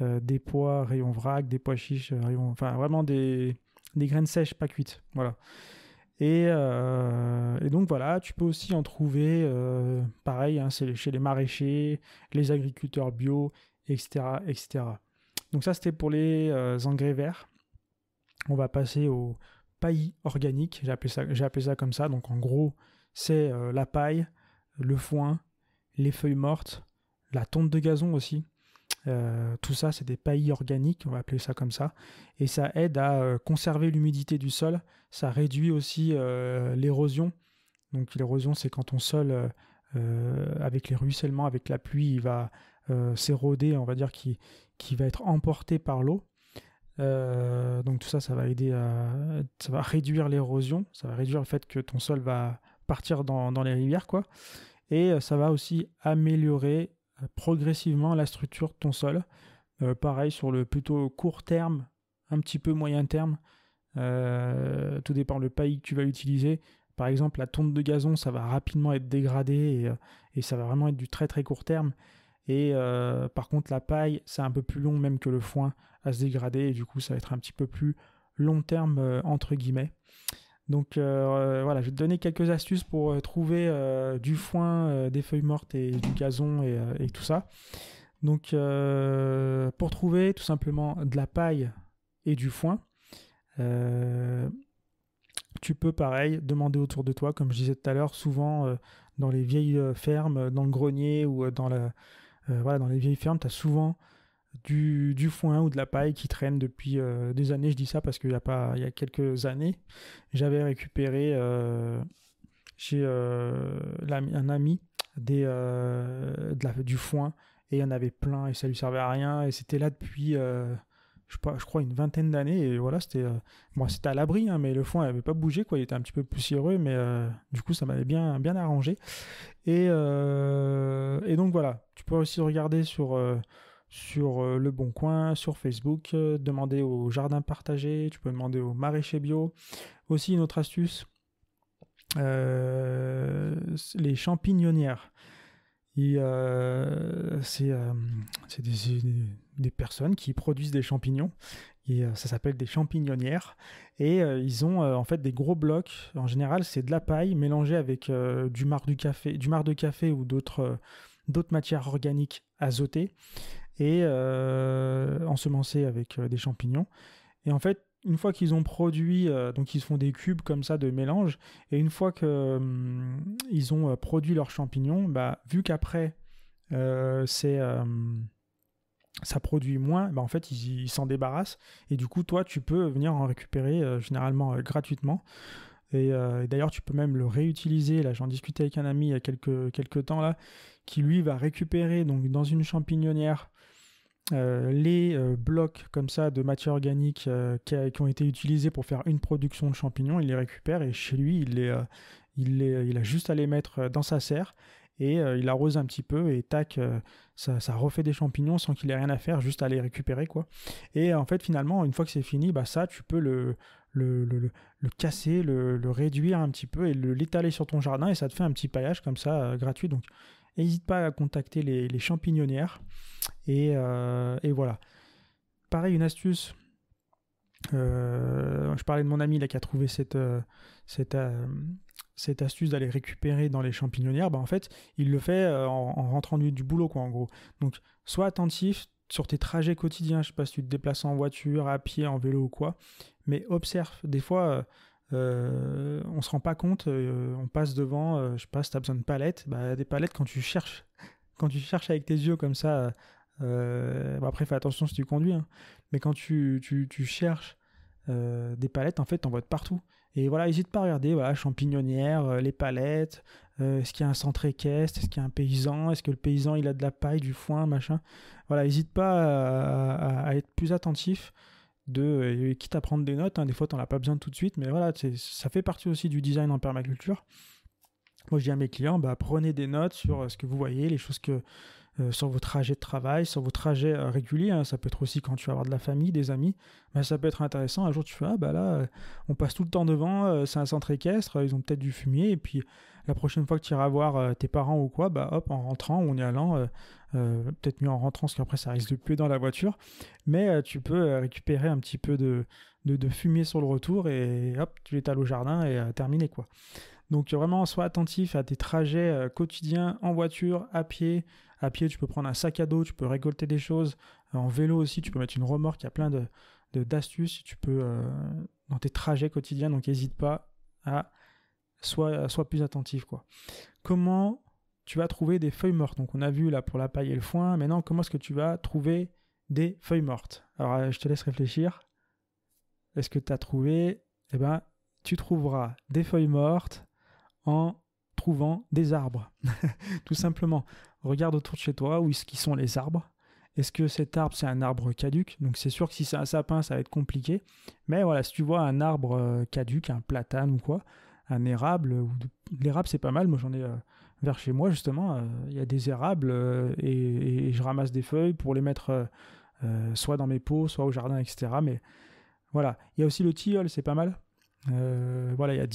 des pois rayon vrac, des pois chiches enfin vraiment des graines sèches, pas cuites. Voilà. Et donc voilà, tu peux aussi en trouver, pareil, hein, c'est chez les maraîchers, les agriculteurs bio, etc., etc. Donc ça, c'était pour les engrais verts. On va passer au paillis organique, j'ai appelé ça comme ça. Donc en gros, c'est la paille, le foin, les feuilles mortes, la tonte de gazon aussi. Tout ça, c'est des paillis organiques, on va appeler ça comme ça. Et ça aide à conserver l'humidité du sol. Ça réduit aussi l'érosion. Donc l'érosion, c'est quand ton sol, avec les ruissellements, avec la pluie, il va s'éroder, on va dire, qui va être emporté par l'eau. Donc tout ça, ça va aider ça va réduire l'érosion, ça va réduire le fait que ton sol va partir dans les rivières, quoi. Et ça va aussi améliorer progressivement la structure de ton sol. Pareil sur le plutôt court terme, un petit peu moyen terme. Tout dépend le paillis que tu vas utiliser. Par exemple, la tonte de gazon, ça va rapidement être dégradé, et ça va vraiment être du très très court terme. Et par contre, la paille, c'est un peu plus long même que le foin à se dégrader, et du coup, ça va être un petit peu plus long terme, entre guillemets. Donc voilà, je vais te donner quelques astuces pour trouver du foin, des feuilles mortes et du gazon et tout ça. Donc pour trouver tout simplement de la paille et du foin, tu peux pareil demander autour de toi, comme je disais tout à l'heure, souvent dans les vieilles fermes, dans le grenier, ou dans les vieilles fermes, tu as souvent du foin ou de la paille qui traîne depuis des années. Je dis ça parce qu'il y a quelques années, j'avais récupéré chez un ami du foin, et il y en avait plein et ça lui servait à rien, et c'était là depuis je crois une vingtaine d'années, et voilà, c'était à l'abri, hein, mais le foin n'avait pas bougé, quoi. Il était un petit peu poussiéreux, mais du coup ça m'avait bien arrangé, et donc voilà, tu peux aussi regarder sur Le Bon Coin, sur Facebook, demander au jardin partagé, tu peux demander au maraîcher bio. Aussi une autre astuce, les champignonnières. C'est des personnes qui produisent des champignons, et ça s'appelle des champignonnières, et ils ont en fait des gros blocs. En général, c'est de la paille mélangée avec du marc de café ou d'autres matières organiques azotées, et ensemencées avec des champignons. Et en fait, une fois qu'ils ont produit, donc ils font des cubes comme ça de mélange, et une fois que ils ont produit leurs champignons, bah, vu qu'après ça produit moins, bah, en fait ils s'en débarrassent, et du coup toi tu peux venir en récupérer généralement gratuitement, et d'ailleurs tu peux même le réutiliser. Là, j'en discutais avec un ami il y a quelques temps là, qui lui va récupérer donc dans une champignonnière les blocs comme ça de matière organique qui ont été utilisés pour faire une production de champignons. Il les récupère, et chez lui il a juste à les mettre dans sa serre, et il arrose un petit peu, et tac, ça refait des champignons sans qu'il ait rien à faire, juste à les récupérer, quoi. Et en fait, finalement, une fois que c'est fini, bah ça tu peux le casser, le réduire un petit peu, et l'étaler sur ton jardin, et ça te fait un petit paillage comme ça gratuit. Donc n'hésite pas à contacter les champignonnières. Et voilà. Pareil, une astuce. Je parlais de mon ami là, qui a trouvé cette astuce d'aller récupérer dans les champignonnières. Bah, en fait, il le fait en rentrant du boulot, quoi, en gros. Donc, sois attentif sur tes trajets quotidiens. Je sais pas si tu te déplaces en voiture, à pied, en vélo ou quoi, mais observe. Des fois, on se rend pas compte. On passe devant. Je sais pas si tu as besoin de palettes. Bah, des palettes, quand tu cherches avec tes yeux comme ça. Après, fais attention si tu conduis, hein. Mais quand tu cherches des palettes, en fait, t'en vois de partout. Et voilà, n'hésite pas à regarder, voilà, champignonnière, les palettes, est-ce qu'il y a un centre équestre, est-ce qu'il y a un paysan, est-ce que le paysan il a de la paille, du foin, machin. Voilà, n'hésite pas à être plus attentif, quitte à prendre des notes, hein. Des fois, t'en as pas besoin tout de suite, mais voilà, ça fait partie aussi du design en permaculture. Moi, je dis à mes clients, bah, prenez des notes sur ce que vous voyez, les choses sur vos trajets de travail, sur vos trajets réguliers, hein. Ça peut être aussi quand tu vas avoir de la famille, des amis. Bah, ça peut être intéressant. Un jour, tu fais, ah bah là, on passe tout le temps devant, c'est un centre équestre, ils ont peut-être du fumier, et puis la prochaine fois que tu iras voir tes parents ou quoi, bah hop, en rentrant ou en y allant, peut-être mieux en rentrant, parce qu'après ça risque de puer dans la voiture, mais tu peux récupérer un petit peu de fumier sur le retour, et hop, tu l'étales au jardin, et terminé, quoi. Donc vraiment, sois attentif à tes trajets quotidiens en voiture, à pied. À pied, tu peux prendre un sac à dos, tu peux récolter des choses. En vélo aussi, tu peux mettre une remorque. Il y a plein d'astuces tu peux dans tes trajets quotidiens. Donc n'hésite pas à sois plus attentif, quoi. Comment tu vas trouver des feuilles mortes? Donc on a vu là pour la paille et le foin. Maintenant, comment est-ce que tu vas trouver des feuilles mortes? Alors je te laisse réfléchir. Est-ce que tu as trouvé? Eh ben, tu trouveras des feuilles mortes en trouvant des arbres. Tout simplement. Regarde autour de chez toi où qui sont les arbres. Est-ce que cet arbre, c'est un arbre caduc? Donc c'est sûr que si c'est un sapin, ça va être compliqué. Mais voilà, si tu vois un arbre caduc, un platane ou quoi, un érable, l'érable c'est pas mal. Moi j'en ai vers chez moi justement. Il y a des érables, et je ramasse des feuilles pour les mettre soit dans mes pots, soit au jardin, etc. Mais voilà, il y a aussi le tilleul, c'est pas mal. Voilà, il y a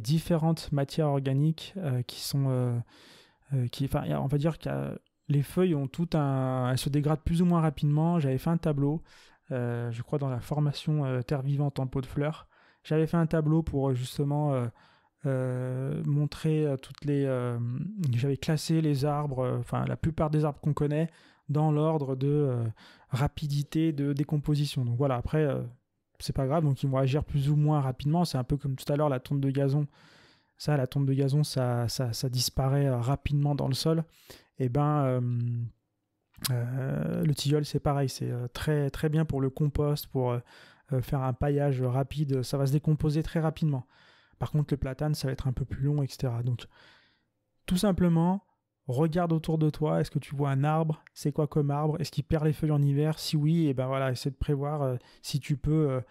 différentes matières organiques qui sont on va dire que les feuilles ont elles se dégradent plus ou moins rapidement. J'avais fait un tableau, je crois dans la formation Terre vivante en pot de fleurs. J'avais fait un tableau pour justement montrer j'avais classé les arbres, la plupart des arbres qu'on connaît dans l'ordre de rapidité de décomposition. Donc voilà, après c'est pas grave, donc ils vont agir plus ou moins rapidement. C'est un peu comme tout à l'heure la tonte de gazon. La tonte de gazon, ça disparaît rapidement dans le sol. Et ben, Le tilleul, c'est pareil, c'est très, très bien pour le compost, pour faire un paillage rapide, ça va se décomposer très rapidement. Par contre, le platane, ça va être un peu plus long, etc. Donc, tout simplement, regarde autour de toi, est-ce que tu vois un arbre? C'est quoi comme arbre? Est-ce qu'il perd les feuilles en hiver? Si oui, et ben voilà, essaie de prévoir si tu peux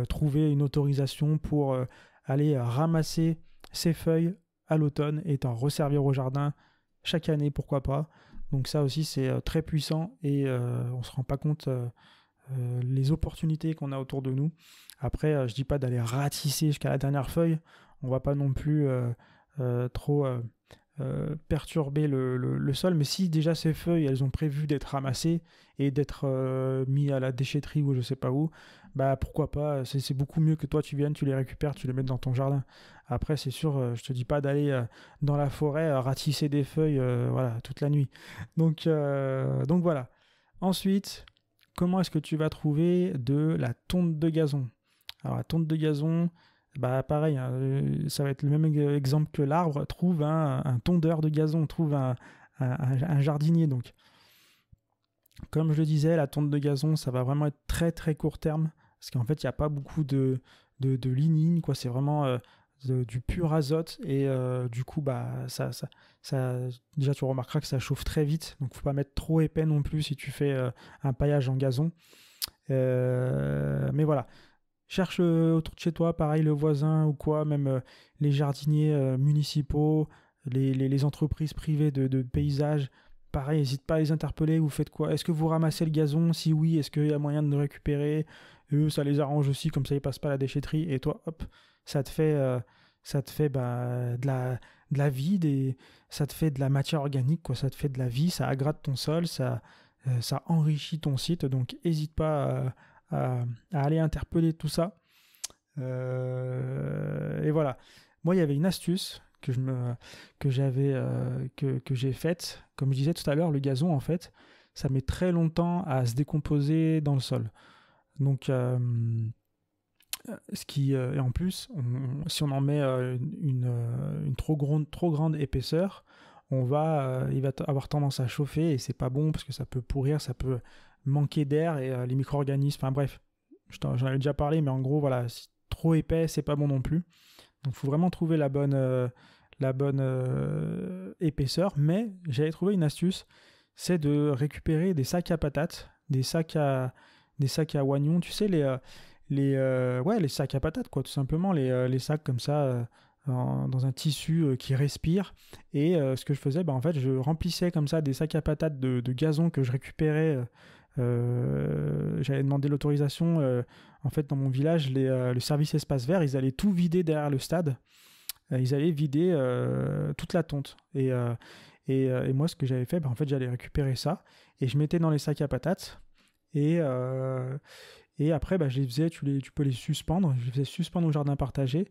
trouver une autorisation pour aller ramasser ces feuilles à l'automne et t'en resservir au jardin chaque année, pourquoi pas. Donc ça aussi, c'est très puissant et on ne se rend pas compte les opportunités qu'on a autour de nous. Après, je dis pas d'aller ratisser jusqu'à la dernière feuille. On va pas non plus trop perturber le sol. Mais si déjà ces feuilles, elles ont prévu d'être ramassées et d'être mis à la déchetterie ou je sais pas où, bah pourquoi pas. C'est beaucoup mieux que toi tu viennes, tu les récupères, tu les mets dans ton jardin. Après, c'est sûr, je te dis pas d'aller dans la forêt ratisser des feuilles voilà, toute la nuit. Donc voilà. Ensuite, comment est-ce que tu vas trouver de la tonte de gazon? Alors la tonte de gazon, bah pareil, hein, ça va être le même exemple que l'arbre. Trouve un tondeur de gazon, trouve un jardinier. Donc, comme je le disais, la tonte de gazon, ça va vraiment être très très court terme, parce qu'en fait, il n'y a pas beaucoup de lignine, quoi. C'est vraiment du pur azote et du coup, bah déjà tu remarqueras que ça chauffe très vite, donc faut pas mettre trop épais non plus si tu fais un paillage en gazon. Mais voilà. Cherche autour de chez toi, pareil, le voisin ou quoi, même les jardiniers municipaux, les entreprises privées de paysage. Pareil, n'hésite pas à les interpeller. Vous faites quoi? Est-ce que vous ramassez le gazon? Si oui, est-ce qu'il y a moyen de le récupérer? Eux, ça les arrange aussi, comme ça ils passent pas à la déchetterie. Et toi, hop, ça te fait bah, de la vie, ça te fait de la matière organique, quoi. Ça te fait de la vie, ça agrade ton sol, ça enrichit ton site. Donc, n'hésite pas à aller interpeller tout ça. Et voilà. Moi, il y avait une astuce que j'ai faite. Comme je disais tout à l'heure, le gazon, en fait, ça met très longtemps à se décomposer dans le sol. Donc, et en plus, si on en met une trop grande épaisseur, il va avoir tendance à chauffer et c'est pas bon parce que ça peut pourrir, ça peut manquer d'air et les micro-organismes. Enfin bref, j'en avais déjà parlé, mais en gros, voilà, trop épais, c'est pas bon non plus. Donc, il faut vraiment trouver la bonne épaisseur. Mais j'avais trouvé une astuce, c'est de récupérer des sacs à patates, des sacs à oignons. Tu sais, les sacs à patates, quoi, tout simplement. Les sacs comme ça, dans un tissu qui respire. Et ce que je faisais, bah, en fait, je remplissais comme ça des sacs à patates de gazon que je récupérais. J'avais demandé l'autorisation. En fait, dans mon village, le service espace vert, ils allaient tout vider derrière le stade. Ils allaient vider toute la tonte. Et moi, ce que j'avais fait, bah, en fait, j'allais récupérer ça et je mettais dans les sacs à patates. Et après, bah, je les faisais, tu peux les suspendre. Je les faisais suspendre au jardin partagé.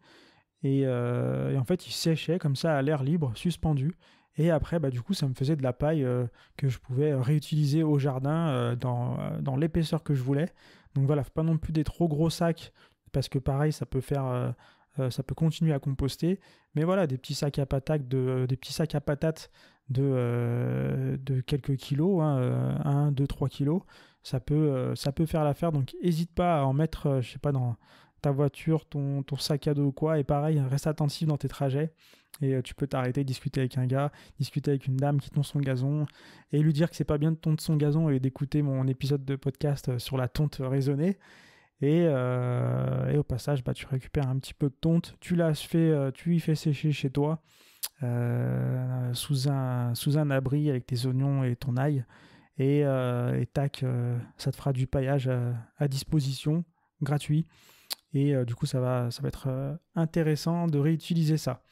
Et en fait, ils séchaient comme ça à l'air libre, suspendus. Et après, bah, du coup, ça me faisait de la paille que je pouvais réutiliser au jardin dans l'épaisseur que je voulais. Donc voilà, faut pas non plus des trop gros sacs parce que pareil, ça peut continuer à composter. Mais voilà, des petits sacs à patates de quelques kilos, hein, 1, 2, 3 kilos, ça peut faire l'affaire. Donc n'hésite pas à en mettre, je sais pas, dans ta voiture, ton sac à dos ou quoi. Et pareil, reste attentif dans tes trajets. Et tu peux t'arrêter, discuter avec un gars, discuter avec une dame qui tonde son gazon et lui dire que c'est pas bien de tondre son gazon et d'écouter mon épisode de podcast sur la tonte raisonnée. Et au passage, bah, tu récupères un petit peu de tonte, tu y fais sécher chez toi sous un abri avec tes oignons et ton ail. Et tac, ça te fera du paillage à disposition, gratuit. Et du coup, ça va être intéressant de réutiliser ça.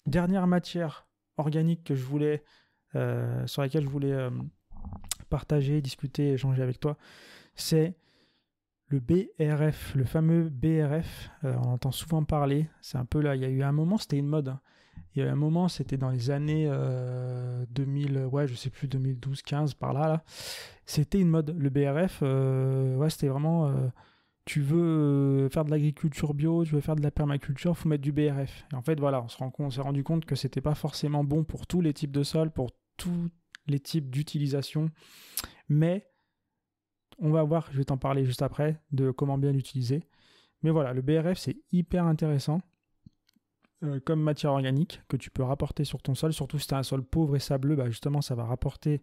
Dernière matière organique que sur laquelle je voulais partager, discuter, échanger avec toi, c'est le BRF, le fameux BRF. On entend souvent parler. C'est un peu là, il y a eu un moment, c'était une mode. Hein. Il y a eu un moment, c'était dans les années 2000, ouais, je sais plus, 2012, 15, par là. C'était une mode. Le BRF, ouais, c'était vraiment... tu veux faire de l'agriculture bio, tu veux faire de la permaculture, il faut mettre du BRF. Et en fait, voilà, on s'est rendu compte que c'était pas forcément bon pour tous les types de sols, pour toutes les types d'utilisation. Mais on va voir, je vais t'en parler juste après, de comment bien l'utiliser. Mais voilà, le BRF, c'est hyper intéressant comme matière organique que tu peux rapporter sur ton sol, surtout si tu as un sol pauvre et sableux, justement, ça va rapporter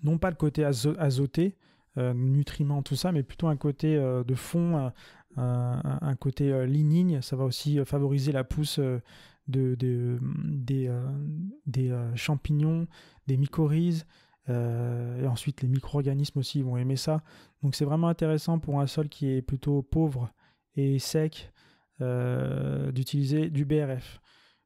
non pas le côté azoté, nutriments, tout ça, mais plutôt un côté de fond, un côté lignine. Ça va aussi favoriser la pousse des champignons, des mycorhizes, et ensuite les micro-organismes aussi vont aimer ça. Donc c'est vraiment intéressant pour un sol qui est plutôt pauvre et sec d'utiliser du BRF.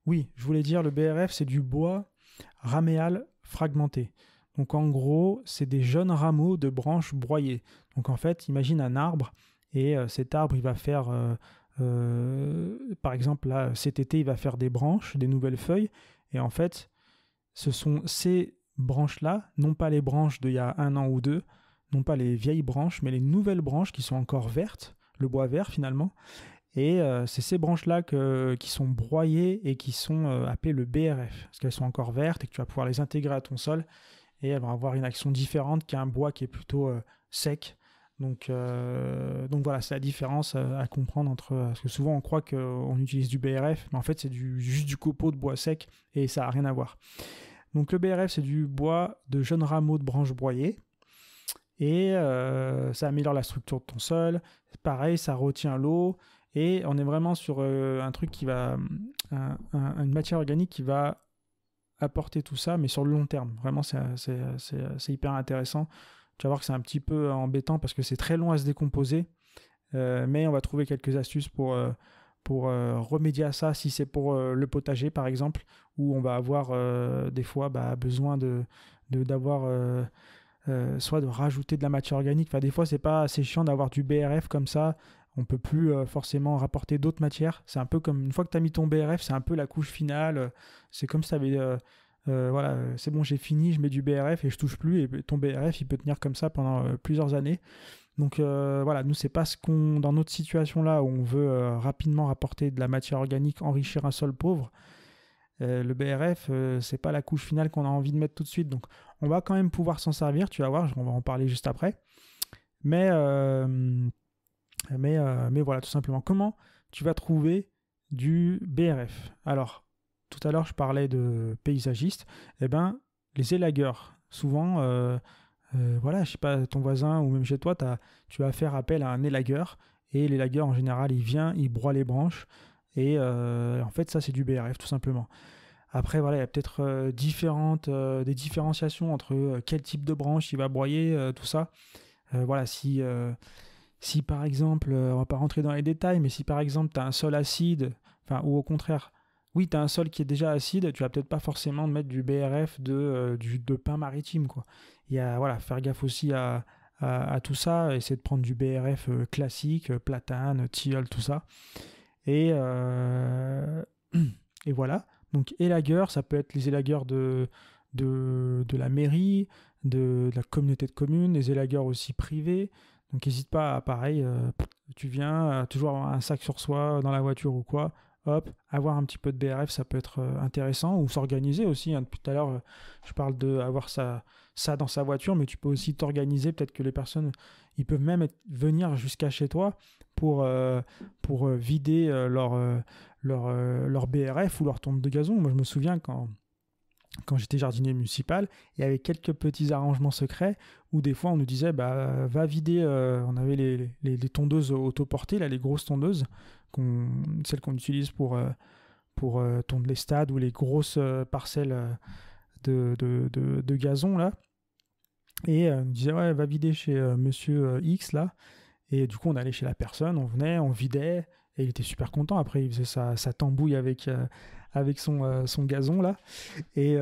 Oui, je voulais dire, le BRF, c'est du bois raméal fragmenté. Donc en gros, c'est des jeunes rameaux de branches broyées. Donc en fait, imagine un arbre, et cet arbre, il va faire, par exemple, là, cet été, il va faire des branches, des nouvelles feuilles, et en fait, ce sont ces branches-là, non pas les branches d'il y a 1 an ou 2, non pas les vieilles branches, mais les nouvelles branches qui sont encore vertes, le bois vert finalement. Et c'est ces branches-là qui sont broyées et qui sont appelées le BRF, parce qu'elles sont encore vertes et que tu vas pouvoir les intégrer à ton sol, et elles vont avoir une action différente qu'un bois qui est plutôt sec. Donc voilà, c'est la différence à comprendre entre... parce que souvent on croit qu'on utilise du BRF, mais en fait c'est juste du copeau de bois sec, et ça n'a rien à voir. Donc le BRF, c'est du bois de jeunes rameaux de branches broyées, et ça améliore la structure de ton sol. Pareil, ça retient l'eau, et on est vraiment sur un truc qui va... une matière organique qui va apporter tout ça, mais sur le long terme. Vraiment, c'est hyper intéressant. Tu vas voir que c'est un petit peu embêtant parce que c'est très long à se décomposer, mais on va trouver quelques astuces pour remédier à ça, si c'est pour le potager par exemple, où on va avoir des fois besoin d'avoir soit de rajouter de la matière organique. Enfin, des fois c'est pas assez chiant d'avoir du BRF comme ça, on peut plus forcément rapporter d'autres matières. C'est un peu comme une fois que tu as mis ton BRF, c'est un peu la couche finale, c'est comme si tu avais voilà, c'est bon, j'ai fini, je mets du BRF et je touche plus, et ton BRF il peut tenir comme ça pendant plusieurs années. Donc voilà, nous c'est pas dans notre situation là où on veut rapidement rapporter de la matière organique, enrichir un sol pauvre. Le BRF, c'est pas la couche finale qu'on a envie de mettre tout de suite. Donc on va quand même pouvoir s'en servir, tu vas voir, on va en parler juste après. Mais voilà, tout simplement, comment tu vas trouver du BRF? Alors, tout à l'heure, je parlais de paysagistes. Eh ben, les élagueurs, souvent, voilà, je sais pas, ton voisin ou même chez toi, tu vas faire appel à un élagueur, et l'élagueur, en général, il vient, il broie les branches, et en fait, ça, c'est du BRF, tout simplement. Après, voilà, il y a peut-être des différenciations entre quel type de branche il va broyer, tout ça. Voilà, si par exemple, on va pas rentrer dans les détails, mais si par exemple tu as un sol acide, ou au contraire, oui, tu as un sol qui est déjà acide, tu vas peut-être pas forcément mettre du BRF de pin maritime, quoi. Il y a, voilà, faire gaffe aussi à tout ça, essayer de prendre du BRF classique, platane, tilleul, tout ça. Et voilà. Donc élagueurs, ça peut être les élagueurs de la mairie, de la communauté de communes, les élagueurs aussi privés. Donc n'hésite pas, pareil, tu viens, toujours avoir un sac sur soi dans la voiture ou quoi, hop, avoir un petit peu de BRF, ça peut être intéressant, ou s'organiser aussi. Depuis tout à l'heure, je parle d'avoir ça dans sa voiture, mais tu peux aussi t'organiser. Peut-être que les personnes, ils peuvent même venir jusqu'à chez toi pour vider leur BRF ou leur tonte de gazon. Moi, je me souviens quand j'étais jardinier municipal, il y avait quelques petits arrangements secrets où des fois on nous disait va vider, on avait les tondeuses autoportées, là, les grosses tondeuses, celles qu'on utilise pour tondre les stades ou les grosses parcelles de gazon là, et on nous disait ouais, va vider chez monsieur X là, et du coup on allait chez la personne, on venait, on vidait, et il était super content. Après il faisait sa tambouille avec son gazon là, et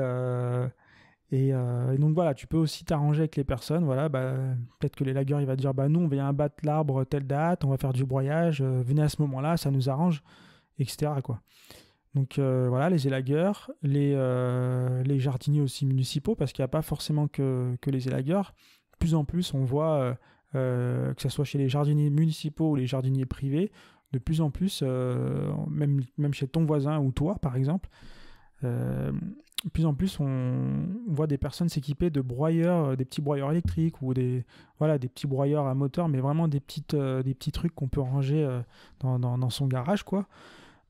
donc voilà, tu peux aussi t'arranger avec les personnes. Voilà, peut-être que l'élagueur il va dire nous on vient abattre l'arbre telle date, on va faire du broyage, venez à ce moment-là, ça nous arrange, etc. quoi. Donc voilà, les élagueurs, les jardiniers aussi municipaux, parce qu'il n'y a pas forcément que les élagueurs. De plus en plus on voit que ce soit chez les jardiniers municipaux ou les jardiniers privés, de plus en plus, même chez ton voisin ou toi par exemple, de plus en plus, on voit des personnes s'équiper de broyeurs, des petits broyeurs électriques ou des petits broyeurs à moteur, mais vraiment des petits trucs qu'on peut ranger dans son garage, quoi.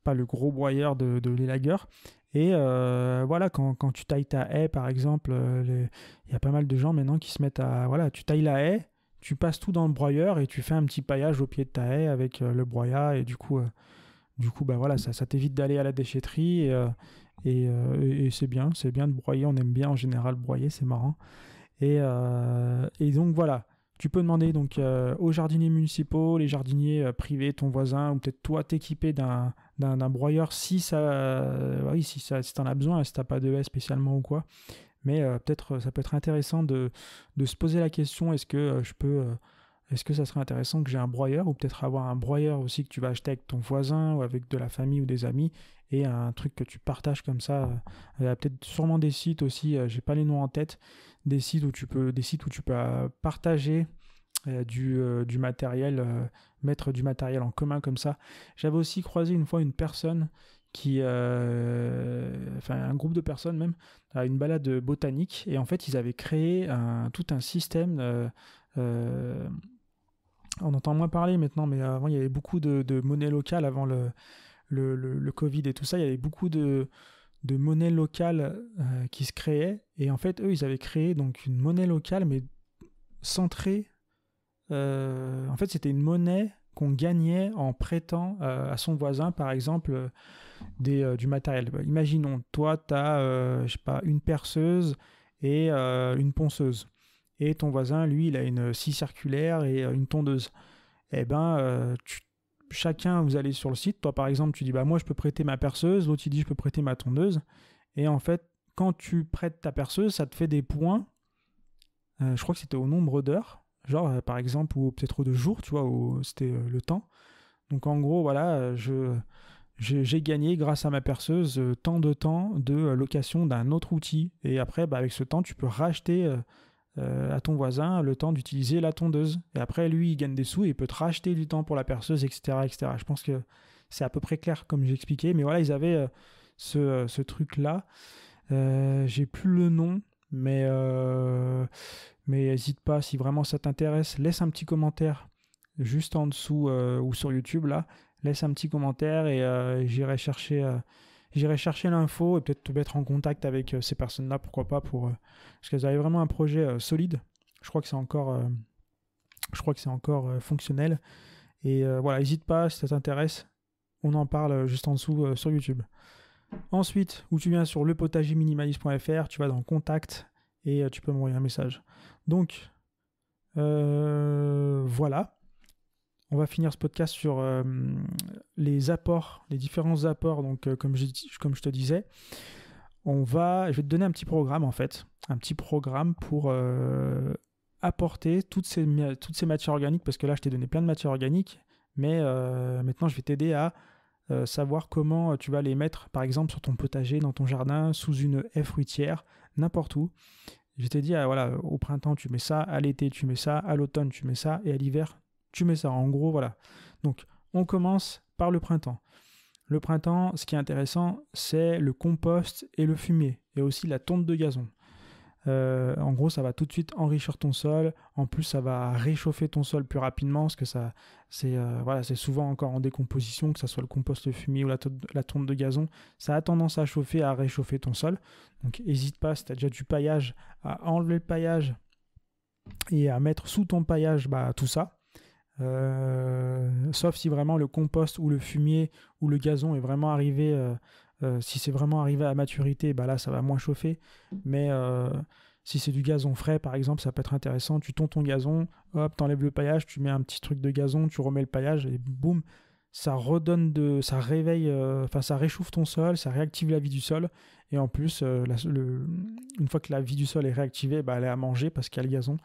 Pas le gros broyeur de l'élagueur. Et voilà, quand tu tailles ta haie, par exemple, il y a pas mal de gens maintenant qui se mettent à... Voilà, tu tailles la haie, tu passes tout dans le broyeur et tu fais un petit paillage au pied de ta haie avec le broyat. Et du coup bah voilà, ça t'évite d'aller à la déchetterie. Et c'est bien de broyer. On aime bien en général broyer, c'est marrant. Et donc voilà, tu peux demander donc aux jardiniers municipaux, les jardiniers privés, ton voisin, ou peut-être toi t'équiper d'un broyeur si t'en as besoin, si t'as pas de haie spécialement ou quoi. Mais peut-être ça peut être intéressant de se poser la question, est-ce que ça serait intéressant que j'ai un broyeur, ou peut-être avoir un broyeur aussi que tu vas acheter avec ton voisin ou avec de la famille ou des amis, et un truc que tu partages comme ça. Il y a peut-être sûrement des sites aussi, j'ai pas les noms en tête, des sites où tu peux partager du matériel, mettre du matériel en commun comme ça. J'avais aussi croisé une fois une personne un groupe de personnes même, à une balade botanique, et en fait ils avaient créé tout un système. On entend moins parler maintenant, mais avant il y avait beaucoup de monnaie locale avant le Covid et tout ça. Il y avait beaucoup de monnaie locale qui se créait, et en fait eux ils avaient créé donc une monnaie locale mais centrée. En fait c'était une monnaie qu'on gagnait en prêtant à son voisin, par exemple, du matériel. Imaginons, toi tu as je sais pas, une perceuse et une ponceuse, et ton voisin lui il a une scie circulaire et une tondeuse. Eh ben chacun, vous allez sur le site, toi par exemple tu dis bah moi je peux prêter ma perceuse, l'autre il dit je peux prêter ma tondeuse, et en fait quand tu prêtes ta perceuse ça te fait des points. Je crois que c'était au nombre d'heures, genre par exemple, ou peut-être de jours, tu vois, c'était le temps. Donc en gros voilà, j'ai gagné grâce à ma perceuse tant de temps de location d'un autre outil, et après bah, avec ce temps tu peux racheter à ton voisin le temps d'utiliser la tondeuse, et après lui il gagne des sous et il peut te racheter du temps pour la perceuse, etc. Je pense que c'est à peu près clair comme j'ai expliqué, mais voilà, ils avaient ce truc là. J'ai plus le nom, mais n'hésite pas, si vraiment ça t'intéresse, laisse un petit commentaire juste en dessous, ou sur YouTube là, laisse un petit commentaire, et j'irai chercher l'info et peut-être te mettre en contact avec ces personnes-là, pourquoi pas, parce qu'elles avaient vraiment un projet solide. Je crois que c'est encore fonctionnel. Et voilà, n'hésite pas si ça t'intéresse. On en parle juste en dessous sur YouTube. Ensuite, où tu viens sur lepotagerminimaliste.fr, tu vas dans Contact et tu peux m'envoyer un message. Donc, voilà. On va finir ce podcast sur les différents apports. Donc, comme je te disais, je vais te donner un petit programme, en fait. Un petit programme pour apporter toutes ces matières organiques, parce que là, je t'ai donné plein de matières organiques, mais maintenant, je vais t'aider à savoir comment tu vas les mettre, par exemple, sur ton potager, dans ton jardin, sous une haie fruitière, n'importe où. Je t'ai dit, voilà, au printemps, tu mets ça, à l'été, tu mets ça, à l'automne, tu mets ça, et à l'hiver, tu mets ça. En gros, voilà. Donc, on commence par le printemps. Le printemps, ce qui est intéressant, c'est le compost et le fumier, et aussi la tonte de gazon. En gros, ça va tout de suite enrichir ton sol. En plus, ça va réchauffer ton sol plus rapidement, parce que c'est souvent encore en décomposition, que ce soit le compost, le fumier ou la tonte de gazon. Ça a tendance à chauffer, à réchauffer ton sol. Donc, n'hésite pas, si tu as déjà du paillage, à enlever le paillage et à mettre sous ton paillage tout ça. Sauf si vraiment le compost ou le fumier ou le gazon est vraiment arrivé... si c'est vraiment arrivé à maturité, là ça va moins chauffer. Mais si c'est du gazon frais par exemple, ça peut être intéressant. Tu tonds ton gazon, hop, t'enlèves le paillage, tu mets un petit truc de gazon, tu remets le paillage et boum, ça ça réveille, ça réchauffe ton sol, ça réactive la vie du sol. Et en plus, une fois que la vie du sol est réactivée, elle est à manger parce qu'il y a le gazon.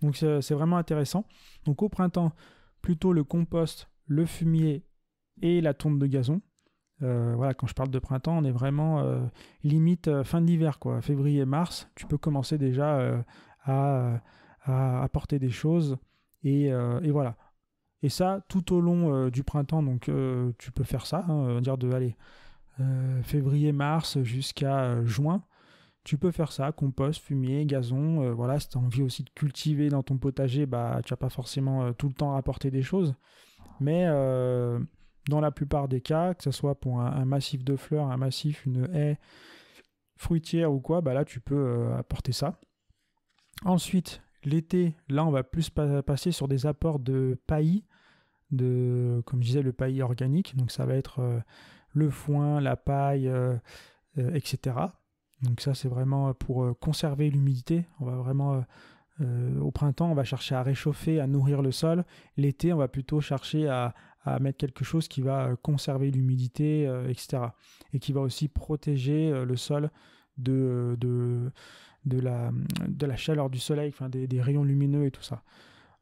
Donc c'est vraiment intéressant. Donc au printemps, plutôt le compost, le fumier et la tonte de gazon. Voilà, quand je parle de printemps, on est vraiment limite fin de l'hiver, quoi. Février-mars, tu peux commencer déjà à apporter des choses, et voilà. Et ça, tout au long du printemps, donc tu peux faire ça, dire de aller février-mars jusqu'à juin. tu peux faire ça, compost, fumier, gazon. Voilà, si tu as envie aussi de cultiver dans ton potager, bah, tu n'as pas forcément tout le temps à apporter des choses. Mais dans la plupart des cas, que ce soit pour un massif de fleurs, un massif, une haie fruitière ou quoi, bah là tu peux apporter ça. Ensuite, l'été, là on va plus passer sur des apports de paillis, comme je disais, le paillis organique. Donc ça va être le foin, la paille, etc. Donc ça c'est vraiment pour conserver l'humidité. On va vraiment au printemps, on va chercher à réchauffer, à nourrir le sol. L'été, on va plutôt chercher à mettre quelque chose qui va conserver l'humidité, etc. Et qui va aussi protéger le sol de la chaleur du soleil, enfin des rayons lumineux et tout ça.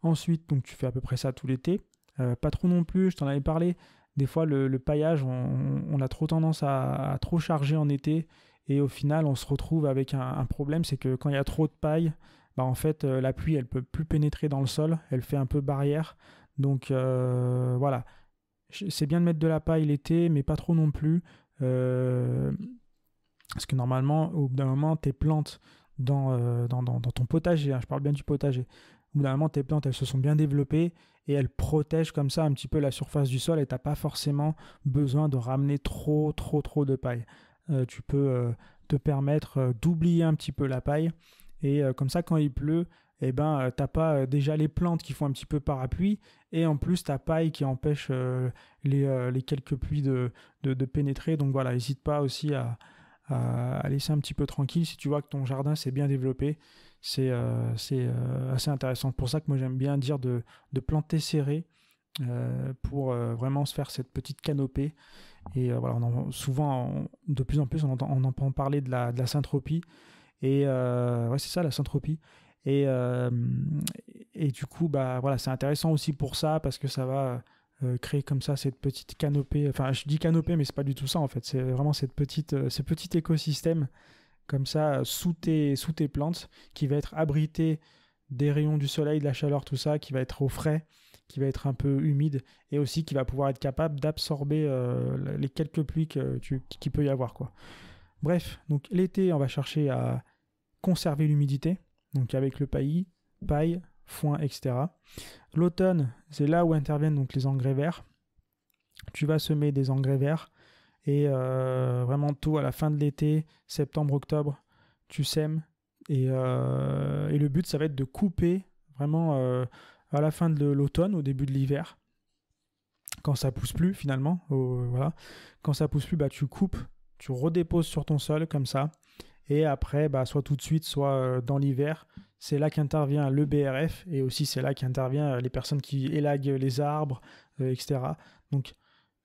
Ensuite, donc tu fais à peu près ça tout l'été. Pas trop non plus, je t'en avais parlé. Des fois, le paillage, on a trop tendance à trop charger en été. Et au final, on se retrouve avec un problème, c'est que quand il y a trop de paille, bah en fait, la pluie, elle peut plus pénétrer dans le sol. Elle fait un peu barrière. Donc voilà, c'est bien de mettre de la paille l'été, mais pas trop non plus. Parce que normalement, au bout d'un moment, tes plantes dans ton potager, hein, je parle bien du potager, au bout d'un moment, tes plantes, elles se sont bien développées et elles protègent comme ça un petit peu la surface du sol et tu n'as pas forcément besoin de ramener trop de paille. Tu peux te permettre d'oublier un petit peu la paille et comme ça, quand il pleut, eh ben, tu n'as pas déjà les plantes qui font un petit peu parapluie et en plus ta paille qui empêche les quelques pluies de pénétrer. Donc voilà, n'hésite pas aussi à laisser un petit peu tranquille si tu vois que ton jardin s'est bien développé. C'est assez intéressant. Pour ça que moi j'aime bien dire de planter serré pour vraiment se faire cette petite canopée. Et voilà, souvent, de plus en plus, on entend parler de la syntropie. Et ouais, c'est ça la syntropie. Et du coup, bah, voilà, c'est intéressant aussi pour ça parce que ça va créer comme ça cette petite canopée. Enfin, je dis canopée, mais c'est pas du tout ça en fait. C'est vraiment ce petit écosystème comme ça sous tes plantes qui va être abrité des rayons du soleil, de la chaleur, tout ça, qui va être au frais, qui va être un peu humide et aussi qui va pouvoir être capable d'absorber les quelques pluies qu'il peut y avoir, quoi. Bref, donc l'été, on va chercher à conserver l'humidité, donc avec le paillis, paille, foin, etc. L'automne, c'est là où interviennent donc les engrais verts. Tu vas semer des engrais verts et vraiment tôt à la fin de l'été, septembre, octobre, tu sèmes et le but ça va être de couper vraiment à la fin de l'automne, au début de l'hiver, quand ça pousse plus finalement, voilà. Quand ça pousse plus, bah, tu coupes, tu redéposes sur ton sol comme ça. Et après, bah, soit tout de suite, soit dans l'hiver, c'est là qu'intervient le BRF et aussi c'est là qu'intervient les personnes qui élaguent les arbres, etc. Donc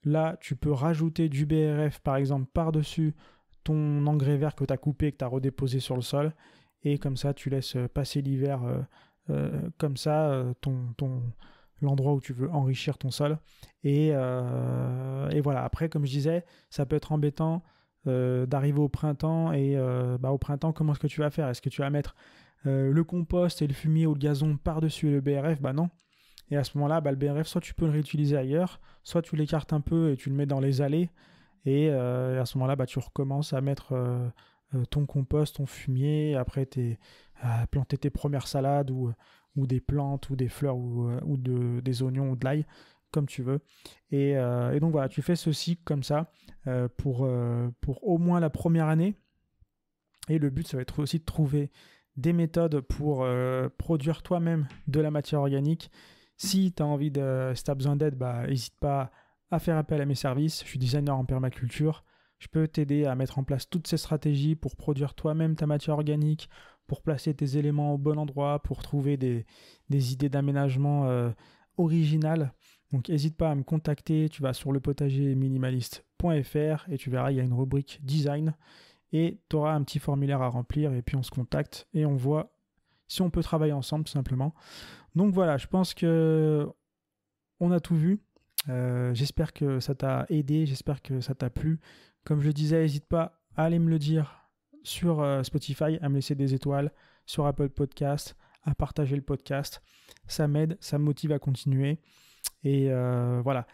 là, tu peux rajouter du BRF par exemple par-dessus ton engrais vert que tu as coupé, que tu as redéposé sur le sol. Et comme ça, tu laisses passer l'hiver comme ça, l'endroit où tu veux enrichir ton sol. Et voilà, après, comme je disais, ça peut être embêtant d'arriver au printemps et au printemps, comment est-ce que tu vas faire? Est-ce que tu vas mettre le compost et le fumier ou le gazon par-dessus le BRF? Bah non. Et à ce moment-là, le BRF, soit tu peux le réutiliser ailleurs, soit tu l'écartes un peu et tu le mets dans les allées. Et à ce moment-là, tu recommences à mettre ton compost, ton fumier, après à planter tes premières salades ou des plantes ou des fleurs ou des oignons ou de l'ail, comme tu veux. Et donc voilà, tu fais ce cycle comme ça pour au moins la première année. Et le but, ça va être aussi de trouver des méthodes pour produire toi-même de la matière organique. Si tu as besoin d'aide, n'hésite pas à faire appel à mes services. Je suis designer en permaculture. Je peux t'aider à mettre en place toutes ces stratégies pour produire toi-même ta matière organique, pour placer tes éléments au bon endroit, pour trouver des idées d'aménagement originales. Donc n'hésite pas à me contacter. Tu vas sur lepotagerminimaliste.fr et tu verras, il y a une rubrique design et tu auras un petit formulaire à remplir et puis on se contacte et on voit si on peut travailler ensemble tout simplement. Donc voilà, je pense que on a tout vu. J'espère que ça t'a aidé, j'espère que ça t'a plu. Comme je le disais, n'hésite pas à aller me le dire sur Spotify, à me laisser des étoiles, sur Apple Podcast, à partager le podcast. Ça m'aide, ça me motive à continuer. Et voilà,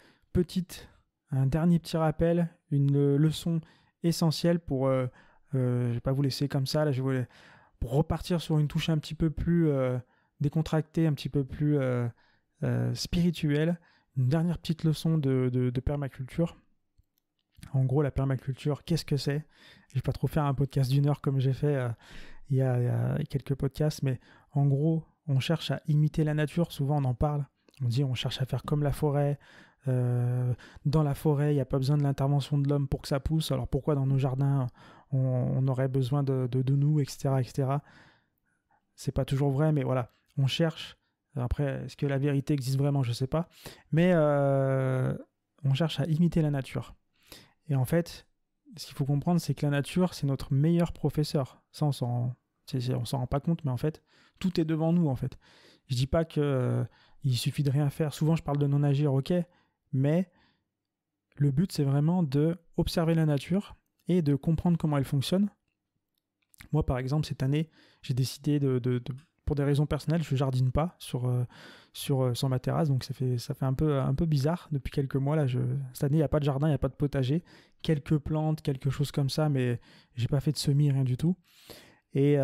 un dernier petit rappel, une leçon essentielle pour Je vais pas vous laisser comme ça. Là, je voulais pour repartir sur une touche un petit peu plus décontractée, un petit peu plus spirituelle. Une dernière petite leçon de permaculture. En gros, la permaculture, qu'est-ce que c'est? Je vais pas trop faire un podcast d'1 heure comme j'ai fait il y a quelques podcasts, mais en gros, on cherche à imiter la nature. Souvent, on en parle. On dit on cherche à faire comme la forêt. Dans la forêt, il n'y a pas besoin de l'intervention de l'homme pour que ça pousse. Alors pourquoi dans nos jardins, on aurait besoin de nous, etc., etc. C'est pas toujours vrai, mais voilà, on cherche. Après, est-ce que la vérité existe vraiment? Je sais pas. Mais on cherche à imiter la nature. Et en fait, ce qu'il faut comprendre, c'est que la nature, c'est notre meilleur professeur. Ça, on s'en rend pas compte, mais en fait, tout est devant nous, en fait. Je dis pas que il suffit de rien faire. Souvent, je parle de non-agir, ok, mais le but, c'est vraiment de observer la nature et de comprendre comment elle fonctionne. Moi, par exemple, cette année, j'ai décidé pour des raisons personnelles, je jardine pas sur ma terrasse, donc ça fait un peu bizarre depuis quelques mois. Là, cette année, il n'y a pas de jardin, il n'y a pas de potager. Quelques plantes, quelque chose comme ça, mais j'ai pas fait de semis, rien du tout. Et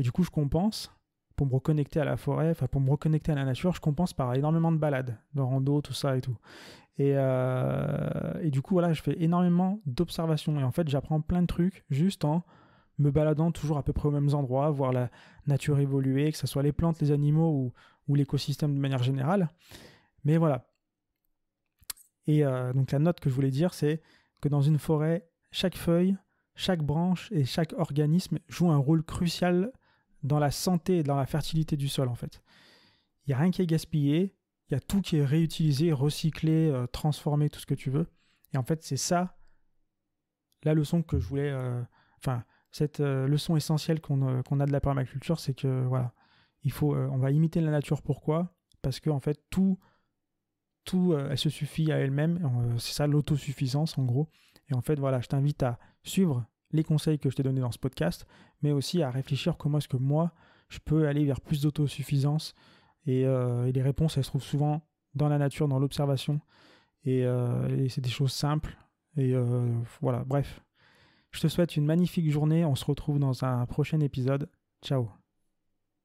du coup, je compense pour me reconnecter à la forêt, enfin pour me reconnecter à la nature, je compense par énormément de balades, de rando, tout ça et tout. Et du coup, voilà, je fais énormément d'observations. Et en fait, j'apprends plein de trucs juste en me baladant toujours à peu près aux mêmes endroits, voir la nature évoluer, que ce soit les plantes, les animaux ou l'écosystème de manière générale. Mais voilà. Et donc la note que je voulais dire, c'est que dans une forêt, chaque feuille, chaque branche et chaque organisme joue un rôle crucial dans la santé et dans la fertilité du sol, en fait. Il n'y a rien qui est gaspillé, il y a tout qui est réutilisé, recyclé, transformé, tout ce que tu veux. Et en fait, c'est ça la leçon que je voulais... cette leçon essentielle qu'on a de la permaculture, c'est que voilà, on va imiter la nature. Pourquoi? Parce que en fait, tout elle se suffit à elle-même. C'est ça l'autosuffisance en gros. Et en fait, voilà, je t'invite à suivre les conseils que je t'ai donnés dans ce podcast, mais aussi à réfléchir comment est-ce que moi, je peux aller vers plus d'autosuffisance. Et les réponses, elles se trouvent souvent dans la nature, dans l'observation. Et c'est des choses simples. Et voilà, bref. Je te souhaite une magnifique journée. On se retrouve dans un prochain épisode. Ciao.